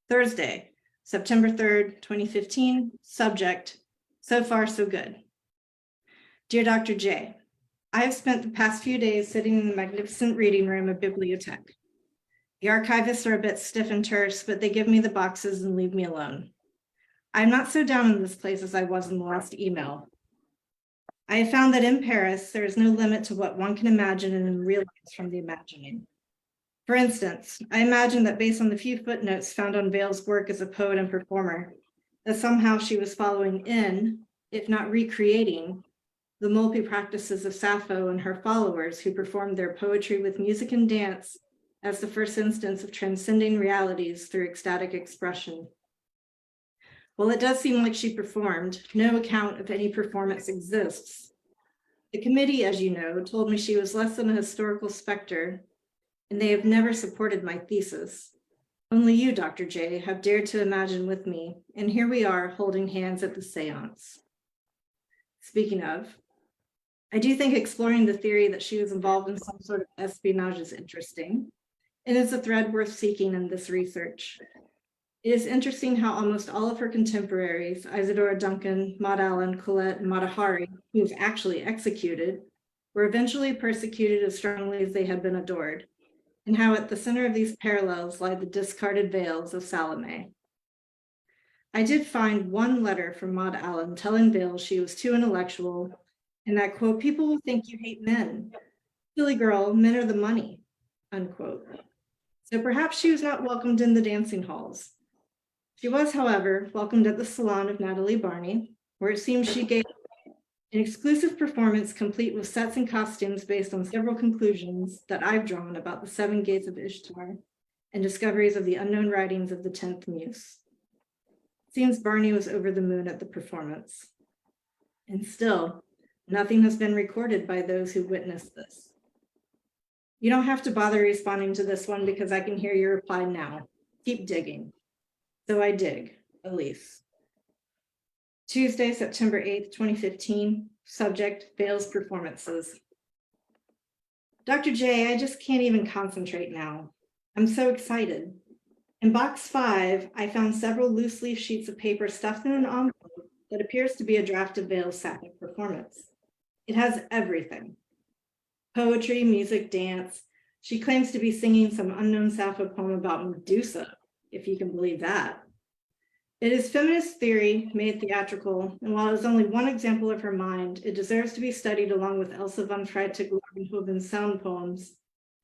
Thursday, September 3rd, 2015, subject, so far so good. Dear Dr. J, I have spent the past few days sitting in the magnificent reading room of bibliothèque. The archivists are a bit stiff and terse, but they give me the boxes and leave me alone. I'm not so down in this place as I was in the last email. I have found that in Paris, there is no limit to what one can imagine and realize from the imagining. For instance, I imagine that based on the few footnotes found on Vale's work as a poet and performer, that somehow she was following in, if not recreating, the multi-practices of Sappho and her followers who performed their poetry with music and dance as the first instance of transcending realities through ecstatic expression. While it does seem like she performed, no account of any performance exists. The committee, as you know, told me she was less than a historical specter, and they have never supported my thesis. Only you, Dr. J, have dared to imagine with me, and here we are holding hands at the seance. Speaking of, I do think exploring the theory that she was involved in some sort of espionage is interesting, and it's a thread worth seeking in this research. It is interesting how almost all of her contemporaries, Isadora Duncan, Maud Allen, Colette, and Mata Hari, who was actually executed, were eventually persecuted as strongly as they had been adored, and how at the center of these parallels lie the discarded veils of Salome. I did find one letter from Maud Allen telling Vale she was too intellectual, and that, quote, people will think you hate men. Silly girl, men are the money, unquote. So perhaps she was not welcomed in the dancing halls. She was, however, welcomed at the salon of Natalie Barney, where it seems she gave an exclusive performance complete with sets and costumes based on several conclusions that I've drawn about the 7 gates of Ishtar and discoveries of the unknown writings of the 10th Muse. It seems Barney was over the moon at the performance. And still, nothing has been recorded by those who witnessed this. You don't have to bother responding to this one because I can hear your reply now. Keep digging. So I dig, Elise. Tuesday, September 8th, 2015, subject, Vale's performances. Dr. J, I just can't even concentrate now. I'm so excited. In box 5, I found several loose leaf sheets of paper stuffed in an envelope that appears to be a draft of Vale's sapphic performance. It has everything. Poetry, music, dance. She claims to be singing some unknown Sappho poem about Medusa, if you can believe that. It is feminist theory made theatrical, and while it is only one example of her mind, it deserves to be studied along with Elsa von Freytag-Ladenhoven's sound poems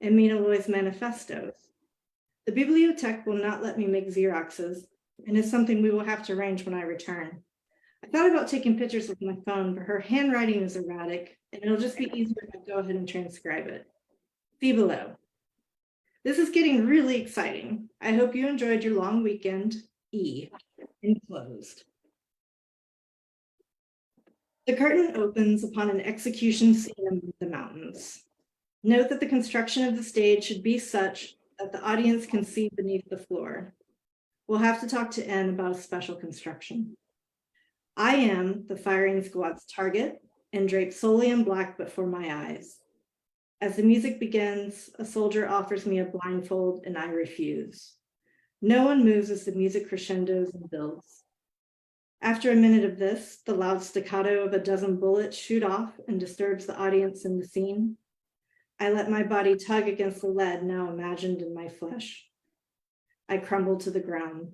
and Mina Loy's manifestos. The bibliothèque will not let me make Xeroxes, and is something we will have to arrange when I return. I thought about taking pictures with my phone, but her handwriting is erratic, and it'll just be easier if I go ahead and transcribe it. See below. This is getting really exciting. I hope you enjoyed your long weekend. E. Enclosed. The curtain opens upon an execution scene in the mountains. Note that the construction of the stage should be such that the audience can see beneath the floor. We'll have to talk to N about a special construction. I am the firing squad's target and draped solely in black but for my eyes. As the music begins, a soldier offers me a blindfold and I refuse. No one moves as the music crescendos and builds. After a minute of this, the loud staccato of a dozen bullets shoot off and disturbs the audience in the scene. I let my body tug against the lead now imagined in my flesh. I crumble to the ground.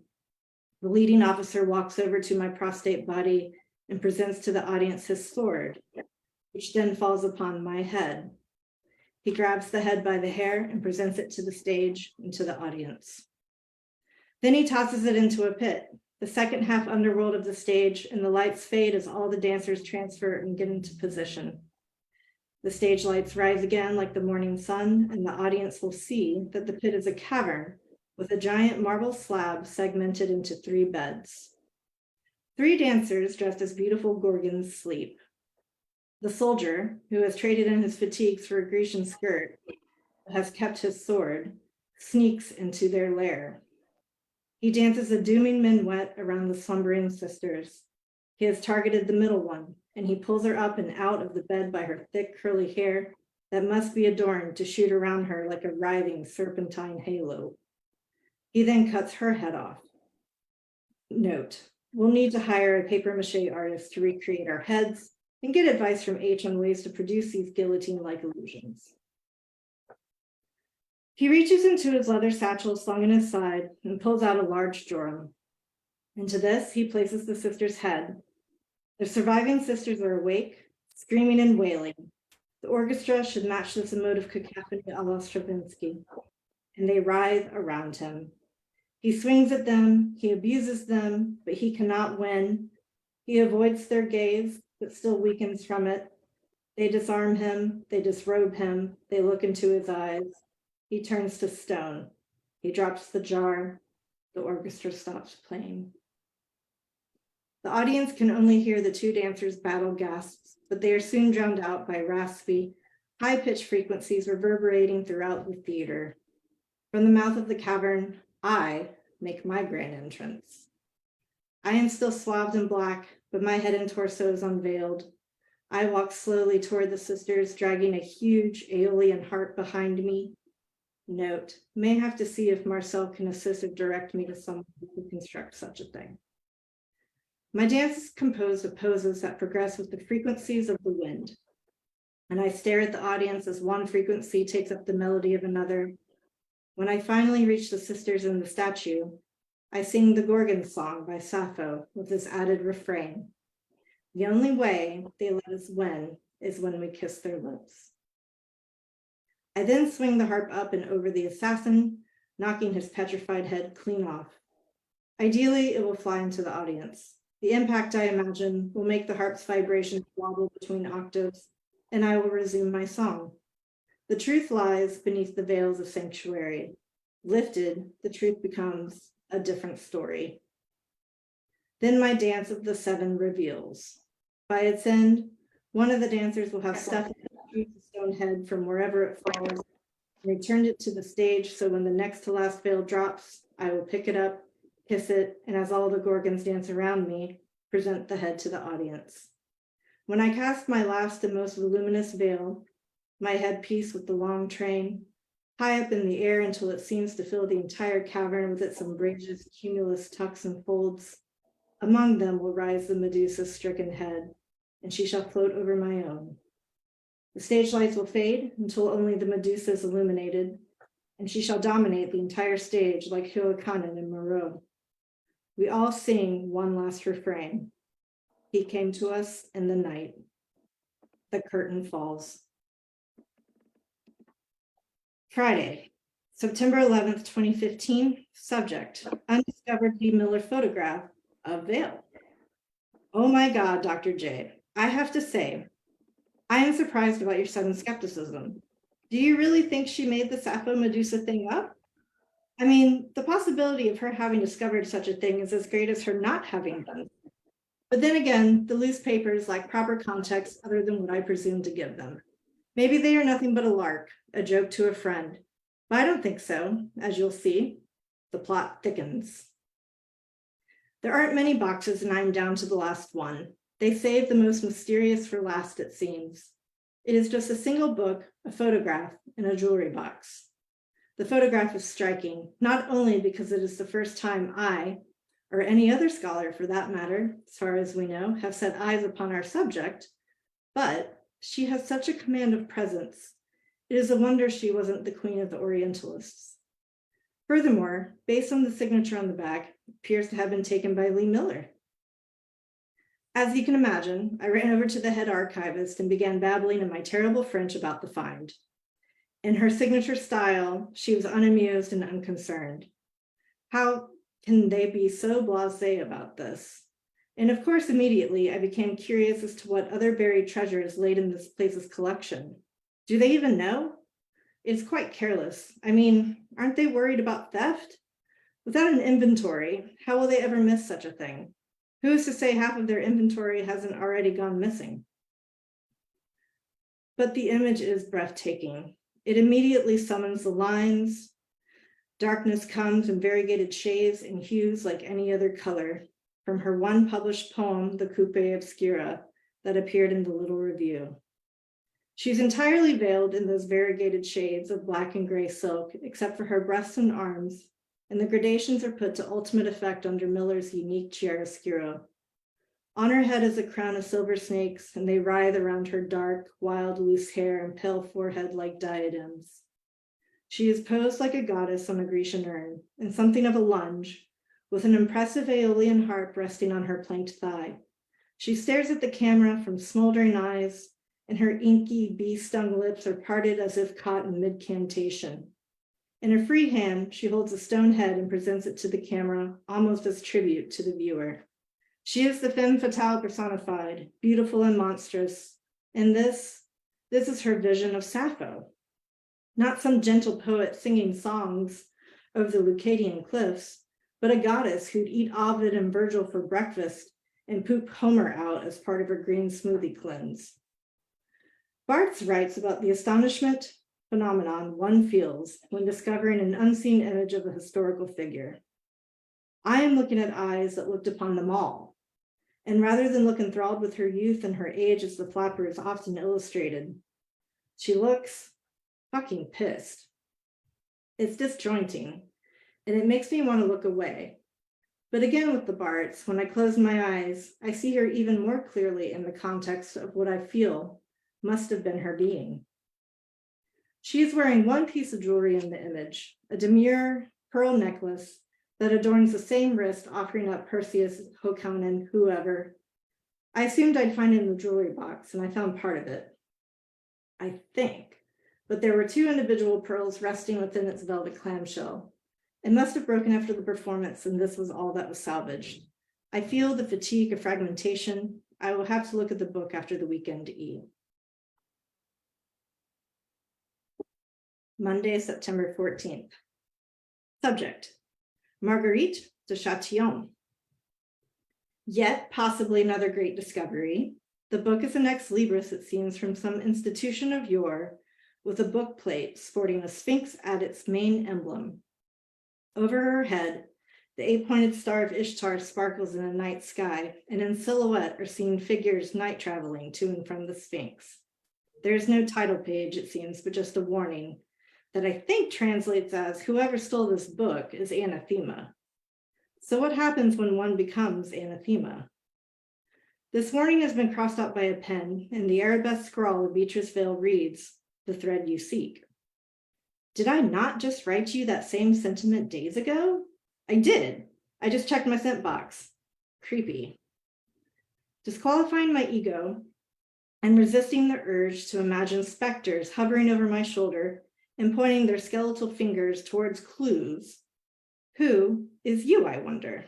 The leading officer walks over to my prostrate body and presents to the audience his sword, which then falls upon my head. He grabs the head by the hair and presents it to the stage and to the audience. Then he tosses it into a pit, the second half underworld of the stage, and the lights fade as all the dancers transfer and get into position. The stage lights rise again like the morning sun, and the audience will see that the pit is a cavern with a giant marble slab segmented into 3 beds. 3 dancers dressed as beautiful gorgons sleep. The soldier, who has traded in his fatigues for a Grecian skirt, but has kept his sword, sneaks into their lair. He dances a dooming minuet around the slumbering sisters. He has targeted the middle one, and he pulls her up and out of the bed by her thick curly hair that must be adorned to shoot around her like a writhing serpentine halo. He then cuts her head off. Note, we'll need to hire a papier-mâché artist to recreate our heads and get advice from H on ways to produce these guillotine-like illusions. He reaches into his leather satchel slung in his side and pulls out a large jorum. Into this, he places the sister's head. The surviving sisters are awake, screaming and wailing. The orchestra should match this emotive cacophony a la Stravinsky, and they writhe around him. He swings at them, he abuses them, but he cannot win. He avoids their gaze, but still weakens from it. They disarm him, they disrobe him, they look into his eyes. He turns to stone. He drops the jar. The orchestra stops playing. The audience can only hear the 2 dancers' battle gasps, but they are soon drowned out by raspy, high-pitched frequencies reverberating throughout the theater. From the mouth of the cavern, I make my grand entrance. I am still swathed in black, but my head and torso is unveiled. I walk slowly toward the sisters, dragging a huge Aeolian harp behind me. Note, may have to see if Marcel can assist or direct me to someone who can construct such a thing. My dance is composed of poses that progress with the frequencies of the wind, and I stare at the audience as one frequency takes up the melody of another. When I finally reach the sisters in the statue, I sing the Gorgon song by Sappho with this added refrain. The only way they let us win is when we kiss their lips. I then swing the harp up and over the assassin, knocking his petrified head clean off. Ideally, it will fly into the audience. The impact, I imagine, will make the harp's vibrations wobble between octaves, and I will resume my song. The truth lies beneath the veils of sanctuary. Lifted, the truth becomes a different story. Then my dance of the 7 reveals. By its end, one of the dancers will have stuffed the stone head from wherever it falls, and returned it to the stage, so when the next to last veil drops, I will pick it up, kiss it, and as all the Gorgons dance around me, present the head to the audience. When I cast my last and most voluminous veil, my headpiece with the long train, high up in the air until it seems to fill the entire cavern with its umbrageous cumulus tucks and folds, among them will rise the Medusa's stricken head, and she shall float over my own. The stage lights will fade until only the Medusa is illuminated, and she shall dominate the entire stage like Hyrkanen and Moreau. We all sing one last refrain. He came to us in the night. The curtain falls. Friday, September 11th, 2015. Subject, undiscovered D. Miller photograph of veil. Oh my God, Dr. J. I have to say, I am surprised about your sudden skepticism. Do you really think she made the Sappho Medusa thing up? I mean, the possibility of her having discovered such a thing is as great as her not having done it. But then again, the loose papers lack proper context other than what I presume to give them. Maybe they are nothing but a lark, a joke to a friend. But I don't think so, as you'll see. The plot thickens. There aren't many boxes and I'm down to the last one. They saved the most mysterious for last, it seems. It is just a single book, a photograph, and a jewelry box. The photograph is striking, not only because it is the first time I, or any other scholar for that matter, as far as we know, have set eyes upon our subject, but she has such a command of presence. It is a wonder she wasn't the queen of the Orientalists. Furthermore, based on the signature on the back, it appears to have been taken by Lee Miller. As you can imagine, I ran over to the head archivist and began babbling in my terrible French about the find. In her signature style, she was unamused and unconcerned. How can they be so blasé about this? And of course, immediately I became curious as to what other buried treasure is laid in this place's collection. Do they even know? It's quite careless. I mean, aren't they worried about theft? Without an inventory, how will they ever miss such a thing? Who is to say half of their inventory hasn't already gone missing? But the image is breathtaking. It immediately summons the lines. Darkness comes in variegated shades and hues like any other color from her one published poem, The Coupe Obscura, that appeared in the Little Review. She's entirely veiled in those variegated shades of black and gray silk, except for her breasts and arms, and the gradations are put to ultimate effect under Miller's unique chiaroscuro. On her head is a crown of silver snakes, and they writhe around her dark, wild, loose hair and pale forehead like diadems. She is posed like a goddess on a Grecian urn, in something of a lunge, with an impressive Aeolian harp resting on her planked thigh. She stares at the camera from smoldering eyes, and her inky, bee-stung lips are parted as if caught in mid-cantation. In her free hand, she holds a stone head and presents it to the camera, almost as tribute to the viewer. She is the femme fatale personified, beautiful and monstrous, and this is her vision of Sappho. Not some gentle poet singing songs over the Leucadian cliffs, but a goddess who'd eat Ovid and Virgil for breakfast and poop Homer out as part of her green smoothie cleanse. Barthes writes about the astonishment phenomenon one feels when discovering an unseen image of a historical figure. I am looking at eyes that looked upon them all, and rather than look enthralled with her youth and her age as the flapper is often illustrated, she looks fucking pissed. It's disjointing, and it makes me want to look away. But again with the Barthes, when I close my eyes, I see her even more clearly in the context of what I feel must have been her being. She is wearing one piece of jewelry in the image, a demure pearl necklace that adorns the same wrist, offering up Perseus, Hokonnen, whoever. I assumed I'd find it in the jewelry box, and I found part of it. I think, but there were two individual pearls resting within its velvet clamshell. It must have broken after the performance, and this was all that was salvaged. I feel the fatigue of fragmentation. I will have to look at the book after the weekend to eat. Monday, September 14th. Subject, Marguerite de Chatillon. Yet possibly another great discovery. The book is an ex libris, it seems, from some institution of yore, with a book plate sporting a sphinx at its main emblem. Over her head, the eight-pointed star of Ishtar sparkles in a night sky, and in silhouette are seen figures night traveling to and from the sphinx. There is no title page, it seems, but just a warning that I think translates as, whoever stole this book is anathema. So what happens when one becomes anathema? This warning has been crossed out by a pen, and the arabesque scrawl of Beatrice Vale reads, the thread you seek. Did I not just write you that same sentiment days ago? I did. I just checked my sent box. Creepy. Disqualifying my ego and resisting the urge to imagine specters hovering over my shoulder and pointing their skeletal fingers towards clues. Who is you, I wonder?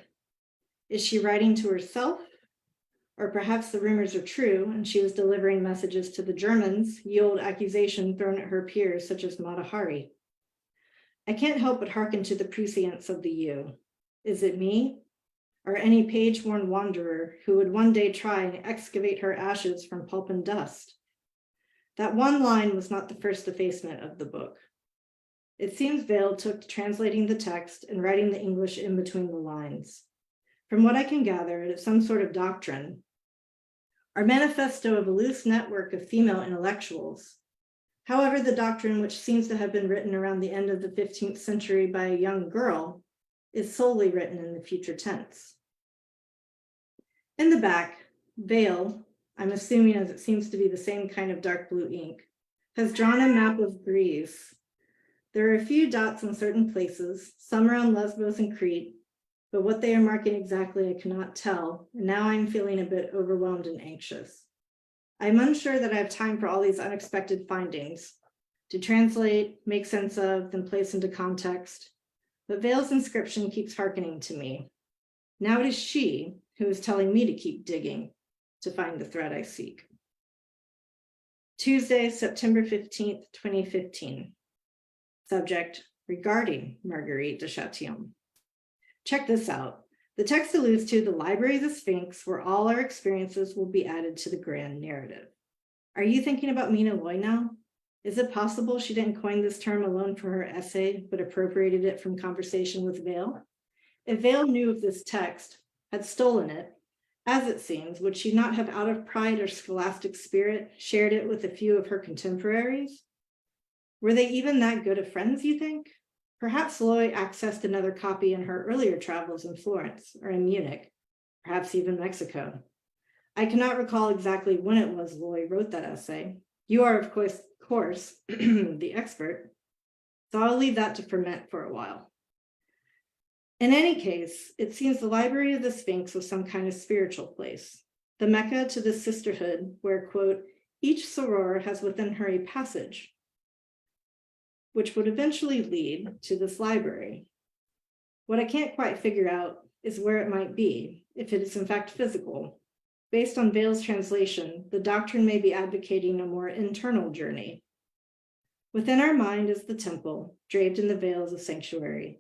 Is she writing to herself? Or perhaps the rumors are true and she was delivering messages to the Germans, ye old accusation thrown at her peers such as Mata Hari. I can't help but hearken to the prescience of the you. Is it me? Or any page-worn wanderer who would one day try and excavate her ashes from pulp and dust? That one line was not the first effacement of the book. It seems Vale took to translating the text and writing the English in between the lines. From what I can gather, it is some sort of doctrine. our manifesto of a loose network of female intellectuals. However, the doctrine, which seems to have been written around the end of the 15th century by a young girl, is solely written in the future tense. In the back, Vale, I'm assuming as it seems to be the same kind of dark blue ink, has drawn a map of Greece. There are a few dots in certain places, some around Lesbos and Crete, but what they are marking exactly I cannot tell, and now I'm feeling a bit overwhelmed and anxious. I'm unsure that I have time for all these unexpected findings to translate, make sense of, then place into context, but Vale's inscription keeps hearkening to me. Now it is she who is telling me to keep digging to find the thread I seek. Tuesday, September 15th, 2015. Subject, regarding Marguerite de Chatillon. Check this out. The text alludes to the Library of the Sphinx, where all our experiences will be added to the grand narrative. Are you thinking about Mina Loy now? Is it possible she didn't coin this term alone for her essay, but appropriated it from conversation with Vale? If Vale knew of this text, had stolen it, as it seems, would she not have, out of pride or scholastic spirit, shared it with a few of her contemporaries? Were they even that good of friends, you think? Perhaps Loy accessed another copy in her earlier travels in Florence or in Munich, perhaps even Mexico. I cannot recall exactly when it was Loy wrote that essay. You are, of course, the expert, so I'll leave that to ferment for a while. In any case, it seems the Library of the Sphinx was some kind of spiritual place, the Mecca to the sisterhood where, quote, each soror has within her a passage, which would eventually lead to this library. What I can't quite figure out is where it might be, if it is in fact physical. Based on Vale's translation, the doctrine may be advocating a more internal journey. Within our mind is the temple, draped in the veils of sanctuary.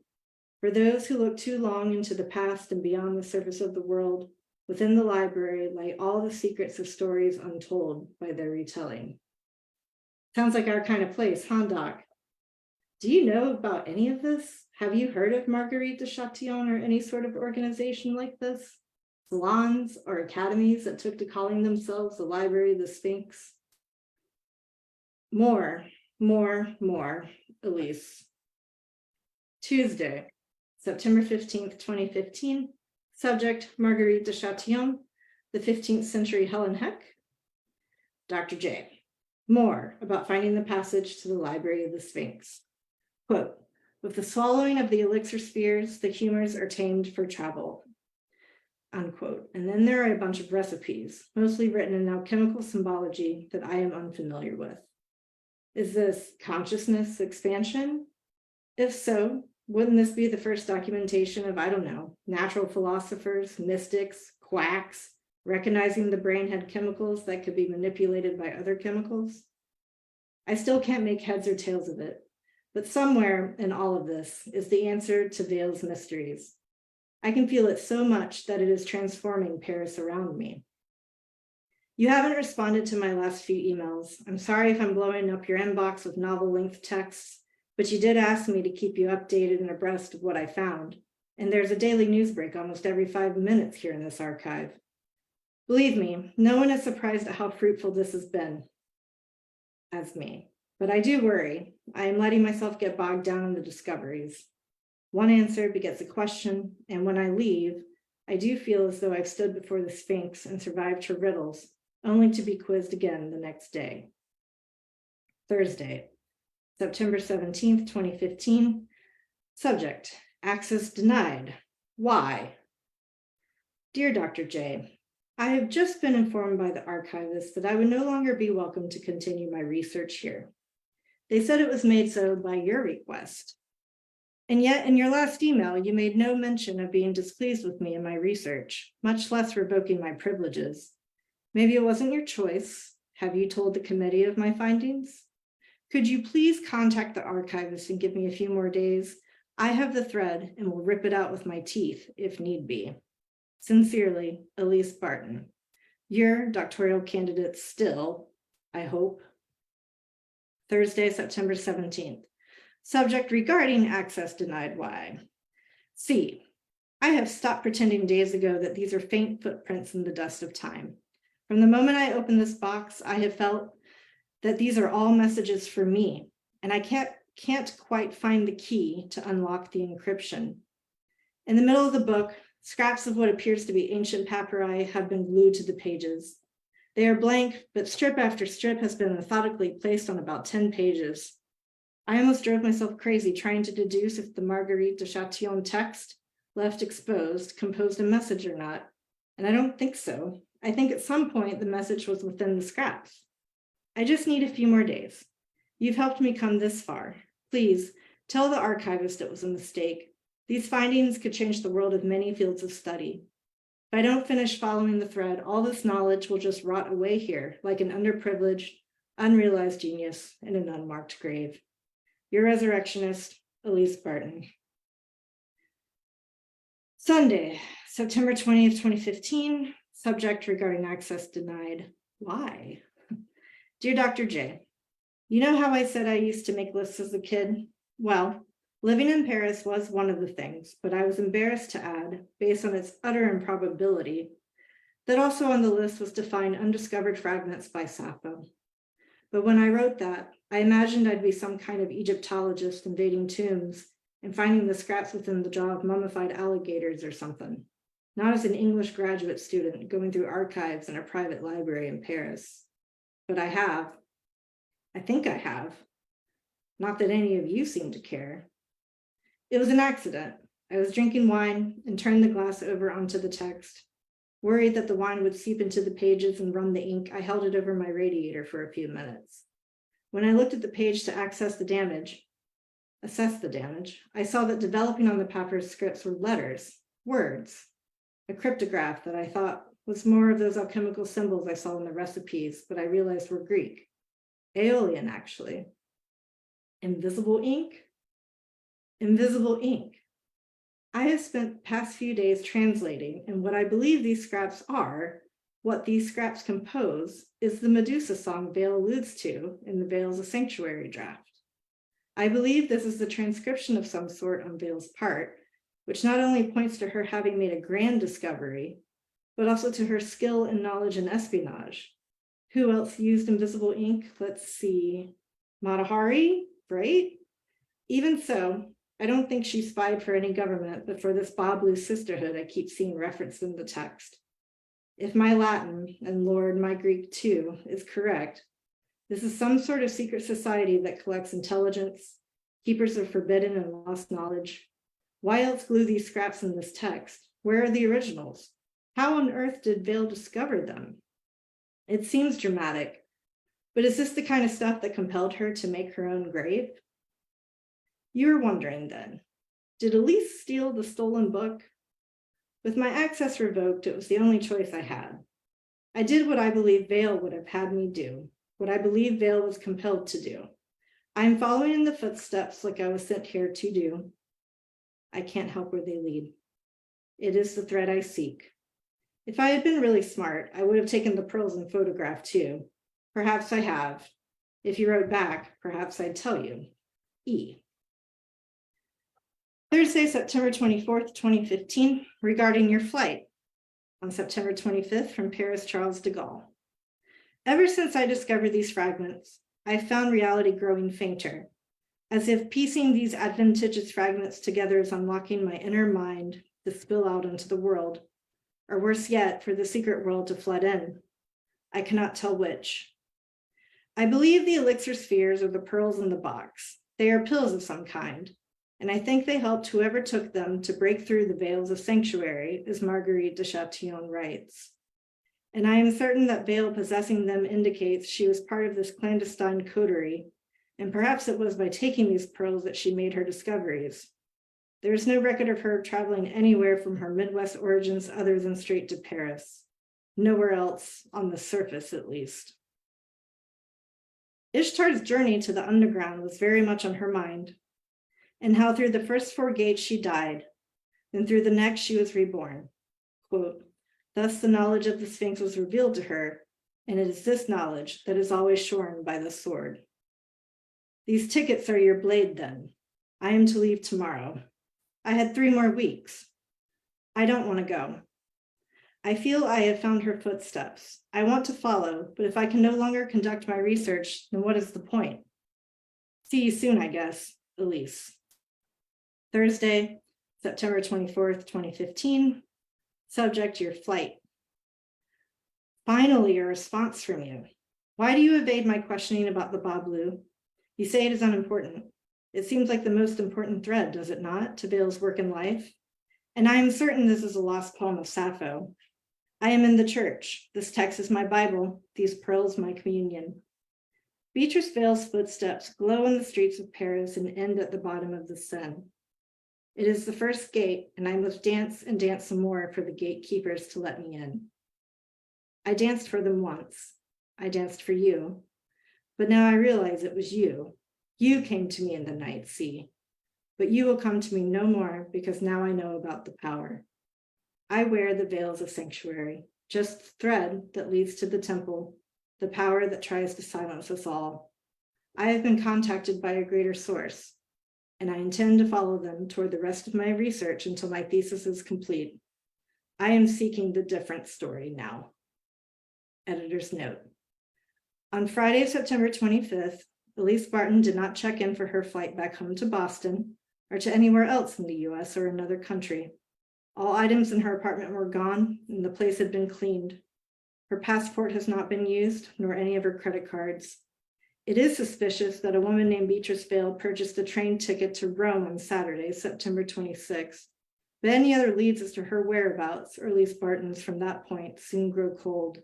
For those who look too long into the past and beyond the surface of the world, within the library lie all the secrets of stories untold by their retelling. Sounds like our kind of place, huh, Doc? Do you know about any of this? Have you heard of Marguerite de Chatillon or any sort of organization like this? Salons or academies that took to calling themselves the Library of the Sphinx? More, Elise. Tuesday, September 15th, 2015. Subject, Marguerite de Chatillon, the 15th century Helen Heck. Dr. J. More about finding the passage to the Library of the Sphinx. Quote, with the swallowing of the elixir spheres, the humors are tamed for travel. Unquote. And then there are a bunch of recipes, mostly written in alchemical symbology that I am unfamiliar with. Is this consciousness expansion? If so, wouldn't this be the first documentation of, I don't know, natural philosophers, mystics, quacks, recognizing the brain had chemicals that could be manipulated by other chemicals? I still can't make heads or tails of it, but somewhere in all of this is the answer to Vale's mysteries. I can feel it so much that it is transforming Paris around me. You haven't responded to my last few emails. I'm sorry if I'm blowing up your inbox with novel-length texts, but you did ask me to keep you updated and abreast of what I found. And there's a daily news break almost every 5 minutes here in this archive. Believe me, no one is surprised at how fruitful this has been, as me. But I do worry. I am letting myself get bogged down in the discoveries. One answer begets a question, and when I leave, I do feel as though I've stood before the Sphinx and survived her riddles, only to be quizzed again the next day. Thursday, September 17th, 2015. Subject, access denied. Why? Dear Dr. J, I have just been informed by the archivist that I would no longer be welcome to continue my research here. They said it was made so by your request. And yet in your last email, you made no mention of being displeased with me in my research, much less revoking my privileges. Maybe it wasn't your choice. Have you told the committee of my findings? Could you please contact the archivist and give me a few more days? I have the thread and will rip it out with my teeth if need be. Sincerely, Elise Barton. Your doctoral candidate still, I hope. Thursday, September 17th. Subject regarding access denied. Why? C. I have stopped pretending days ago that these are faint footprints in the dust of time. From the moment I opened this box, I have felt that these are all messages for me, and I can't quite find the key to unlock the encryption. In the middle of the book, scraps of what appears to be ancient papyri have been glued to the pages. They are blank, but strip after strip has been methodically placed on about 10 pages. I almost drove myself crazy trying to deduce if the Marguerite de Chatillon text, left exposed, composed a message or not, and I don't think so. I think at some point the message was within the scraps. I just need a few more days. You've helped me come this far. Please, tell the archivist it was a mistake. These findings could change the world of many fields of study. If I don't finish following the thread, all this knowledge will just rot away here, like an underprivileged, unrealized genius in an unmarked grave. Your resurrectionist, Elise Barton. Sunday, September 20th, 2015, subject regarding access denied. Why? Dear Dr. J, you know how I said I used to make lists as a kid? Well, living in Paris was one of the things, but I was embarrassed to add, based on its utter improbability, that also on the list was to find undiscovered fragments by Sappho. But when I wrote that, I imagined I'd be some kind of Egyptologist invading tombs and finding the scraps within the jaw of mummified alligators or something, not as an English graduate student going through archives in a private library in Paris. But I think I have. Not that any of you seem to care. It was an accident. I was drinking wine and turned the glass over onto the text. Worried that the wine would seep into the pages and run the ink, I held it over my radiator for a few minutes. When I looked at the page to assess the damage, I saw that developing on the papyrus scripts were letters, words, a cryptograph that I thought was more of those alchemical symbols I saw in the recipes, but I realized were Greek. Aeolian, actually. Invisible ink? Invisible ink. I have spent the past few days translating, and what I believe these scraps are, what these scraps compose, is the Medusa song Vale alludes to in the Veils of Sanctuary draft. I believe this is the transcription of some sort on Vale's part, which not only points to her having made a grand discovery, but also to her skill and knowledge in espionage. Who else used invisible ink? Let's see, Mata Hari, right? Even so, I don't think she spied for any government, but for this Bablu sisterhood I keep seeing referenced in the text. If my Latin, and Lord, my Greek too, is correct, this is some sort of secret society that collects intelligence, keepers of forbidden and lost knowledge. Why else glue these scraps in this text? Where are the originals? How on earth did Vale discover them? It seems dramatic, but is this the kind of stuff that compelled her to make her own grave? You're wondering then, did Elise steal the stolen book? With my access revoked, it was the only choice I had. I did what I believe Vale would have had me do, what I believe Vale was compelled to do. I am following in the footsteps like I was sent here to do. I can't help where they lead. It is the thread I seek. If I had been really smart, I would have taken the pearls and photographed too. Perhaps I have. If you wrote back, perhaps I'd tell you. E. Thursday, September 24th, 2015, regarding your flight on September 25th from Paris, Charles de Gaulle. Ever since I discovered these fragments, I've found reality growing fainter, as if piecing these adventitious fragments together is unlocking my inner mind to spill out into the world, or worse yet, for the secret world to flood in. I cannot tell which. I believe the elixir spheres are the pearls in the box. They are pills of some kind, and I think they helped whoever took them to break through the veils of sanctuary, as Marguerite de Chatillon writes. And I am certain that Vale possessing them indicates she was part of this clandestine coterie, and perhaps it was by taking these pearls that she made her discoveries. There is no record of her traveling anywhere from her Midwest origins other than straight to Paris. Nowhere else, on the surface at least. Ishtar's journey to the underground was very much on her mind, and how through the first 4 gates she died, then through the next she was reborn. Quote, thus the knowledge of the Sphinx was revealed to her, and it is this knowledge that is always shorn by the sword. These tickets are your blade then. I am to leave tomorrow. I had 3 more weeks. I don't want to go. I feel I have found her footsteps. I want to follow, but if I can no longer conduct my research, then what is the point? See you soon, I guess, Elise. Thursday, September 24th, 2015. Subject, your flight. Finally, a response from you. Why do you evade my questioning about the Bablu? You say it is unimportant. It seems like the most important thread, does it not, to Vale's work and life? And I am certain this is a lost poem of Sappho. I am in the church. This text is my Bible. These pearls my communion. Beatrice Vale's footsteps glow in the streets of Paris and end at the bottom of the Seine. It is the first gate, and I must dance and dance some more for the gatekeepers to let me in. I danced for them once. I danced for you. But now I realize it was you. You came to me in the night, see. But you will come to me no more because now I know about the power. I wear the veils of sanctuary, just the thread that leads to the temple, the power that tries to silence us all. I have been contacted by a greater source, and I intend to follow them toward the rest of my research until my thesis is complete. I am seeking the different story now. Editor's note. On Friday, September 25th, Elise Barton did not check in for her flight back home to Boston or to anywhere else in the US or another country. All items in her apartment were gone and the place had been cleaned. Her passport has not been used, nor any of her credit cards. It is suspicious that a woman named Beatrice Vale purchased a train ticket to Rome on Saturday, September 26th. But any other leads as to her whereabouts, or Elise Barton's from that point, soon grow cold.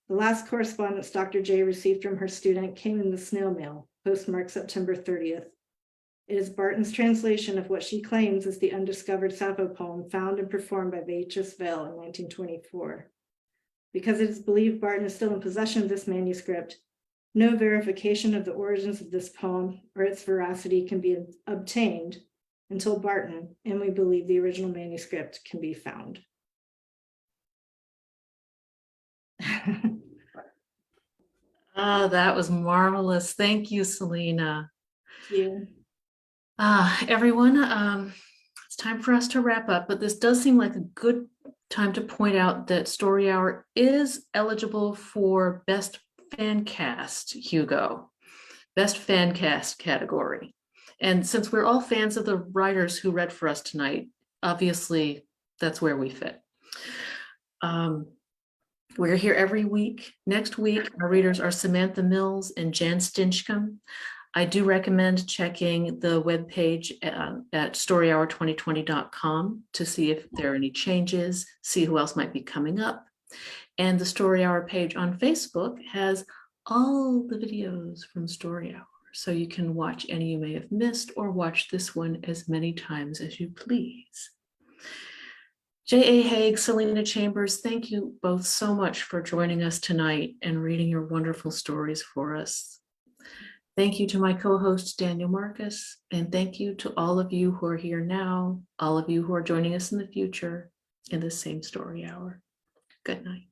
The last correspondence Dr. J received from her student came in the snail mail, postmarked September 30th. It is Barton's translation of what she claims is the undiscovered Sappho poem found and performed by Beatrice Vale in 1924. Because it is believed Barton is still in possession of this manuscript, no verification of the origins of this poem or its veracity can be obtained until Barton, and we believe the original manuscript, can be found. That was marvelous. Thank you, Selena. Thank you. Everyone, it's time for us to wrap up, but this does seem like a good time to point out that Story Hour is eligible for Best Fan Cast Hugo, Best Fan Cast category. And since we're all fans of the writers who read for us tonight, obviously that's where we fit. We're here every week. Next week, our readers are Samantha Mills and Jan Stinchcomb. I do recommend checking the webpage at storyhour2020.com to see if there are any changes, see who else might be coming up. And the Story Hour page on Facebook has all the videos from Story Hour, so you can watch any you may have missed or watch this one as many times as you please. J.A. Haigh, Selena Chambers, thank you both so much for joining us tonight and reading your wonderful stories for us. Thank you to my co-host, Daniel Marcus, and thank you to all of you who are here now, all of you who are joining us in the future in the same Story Hour. Good night.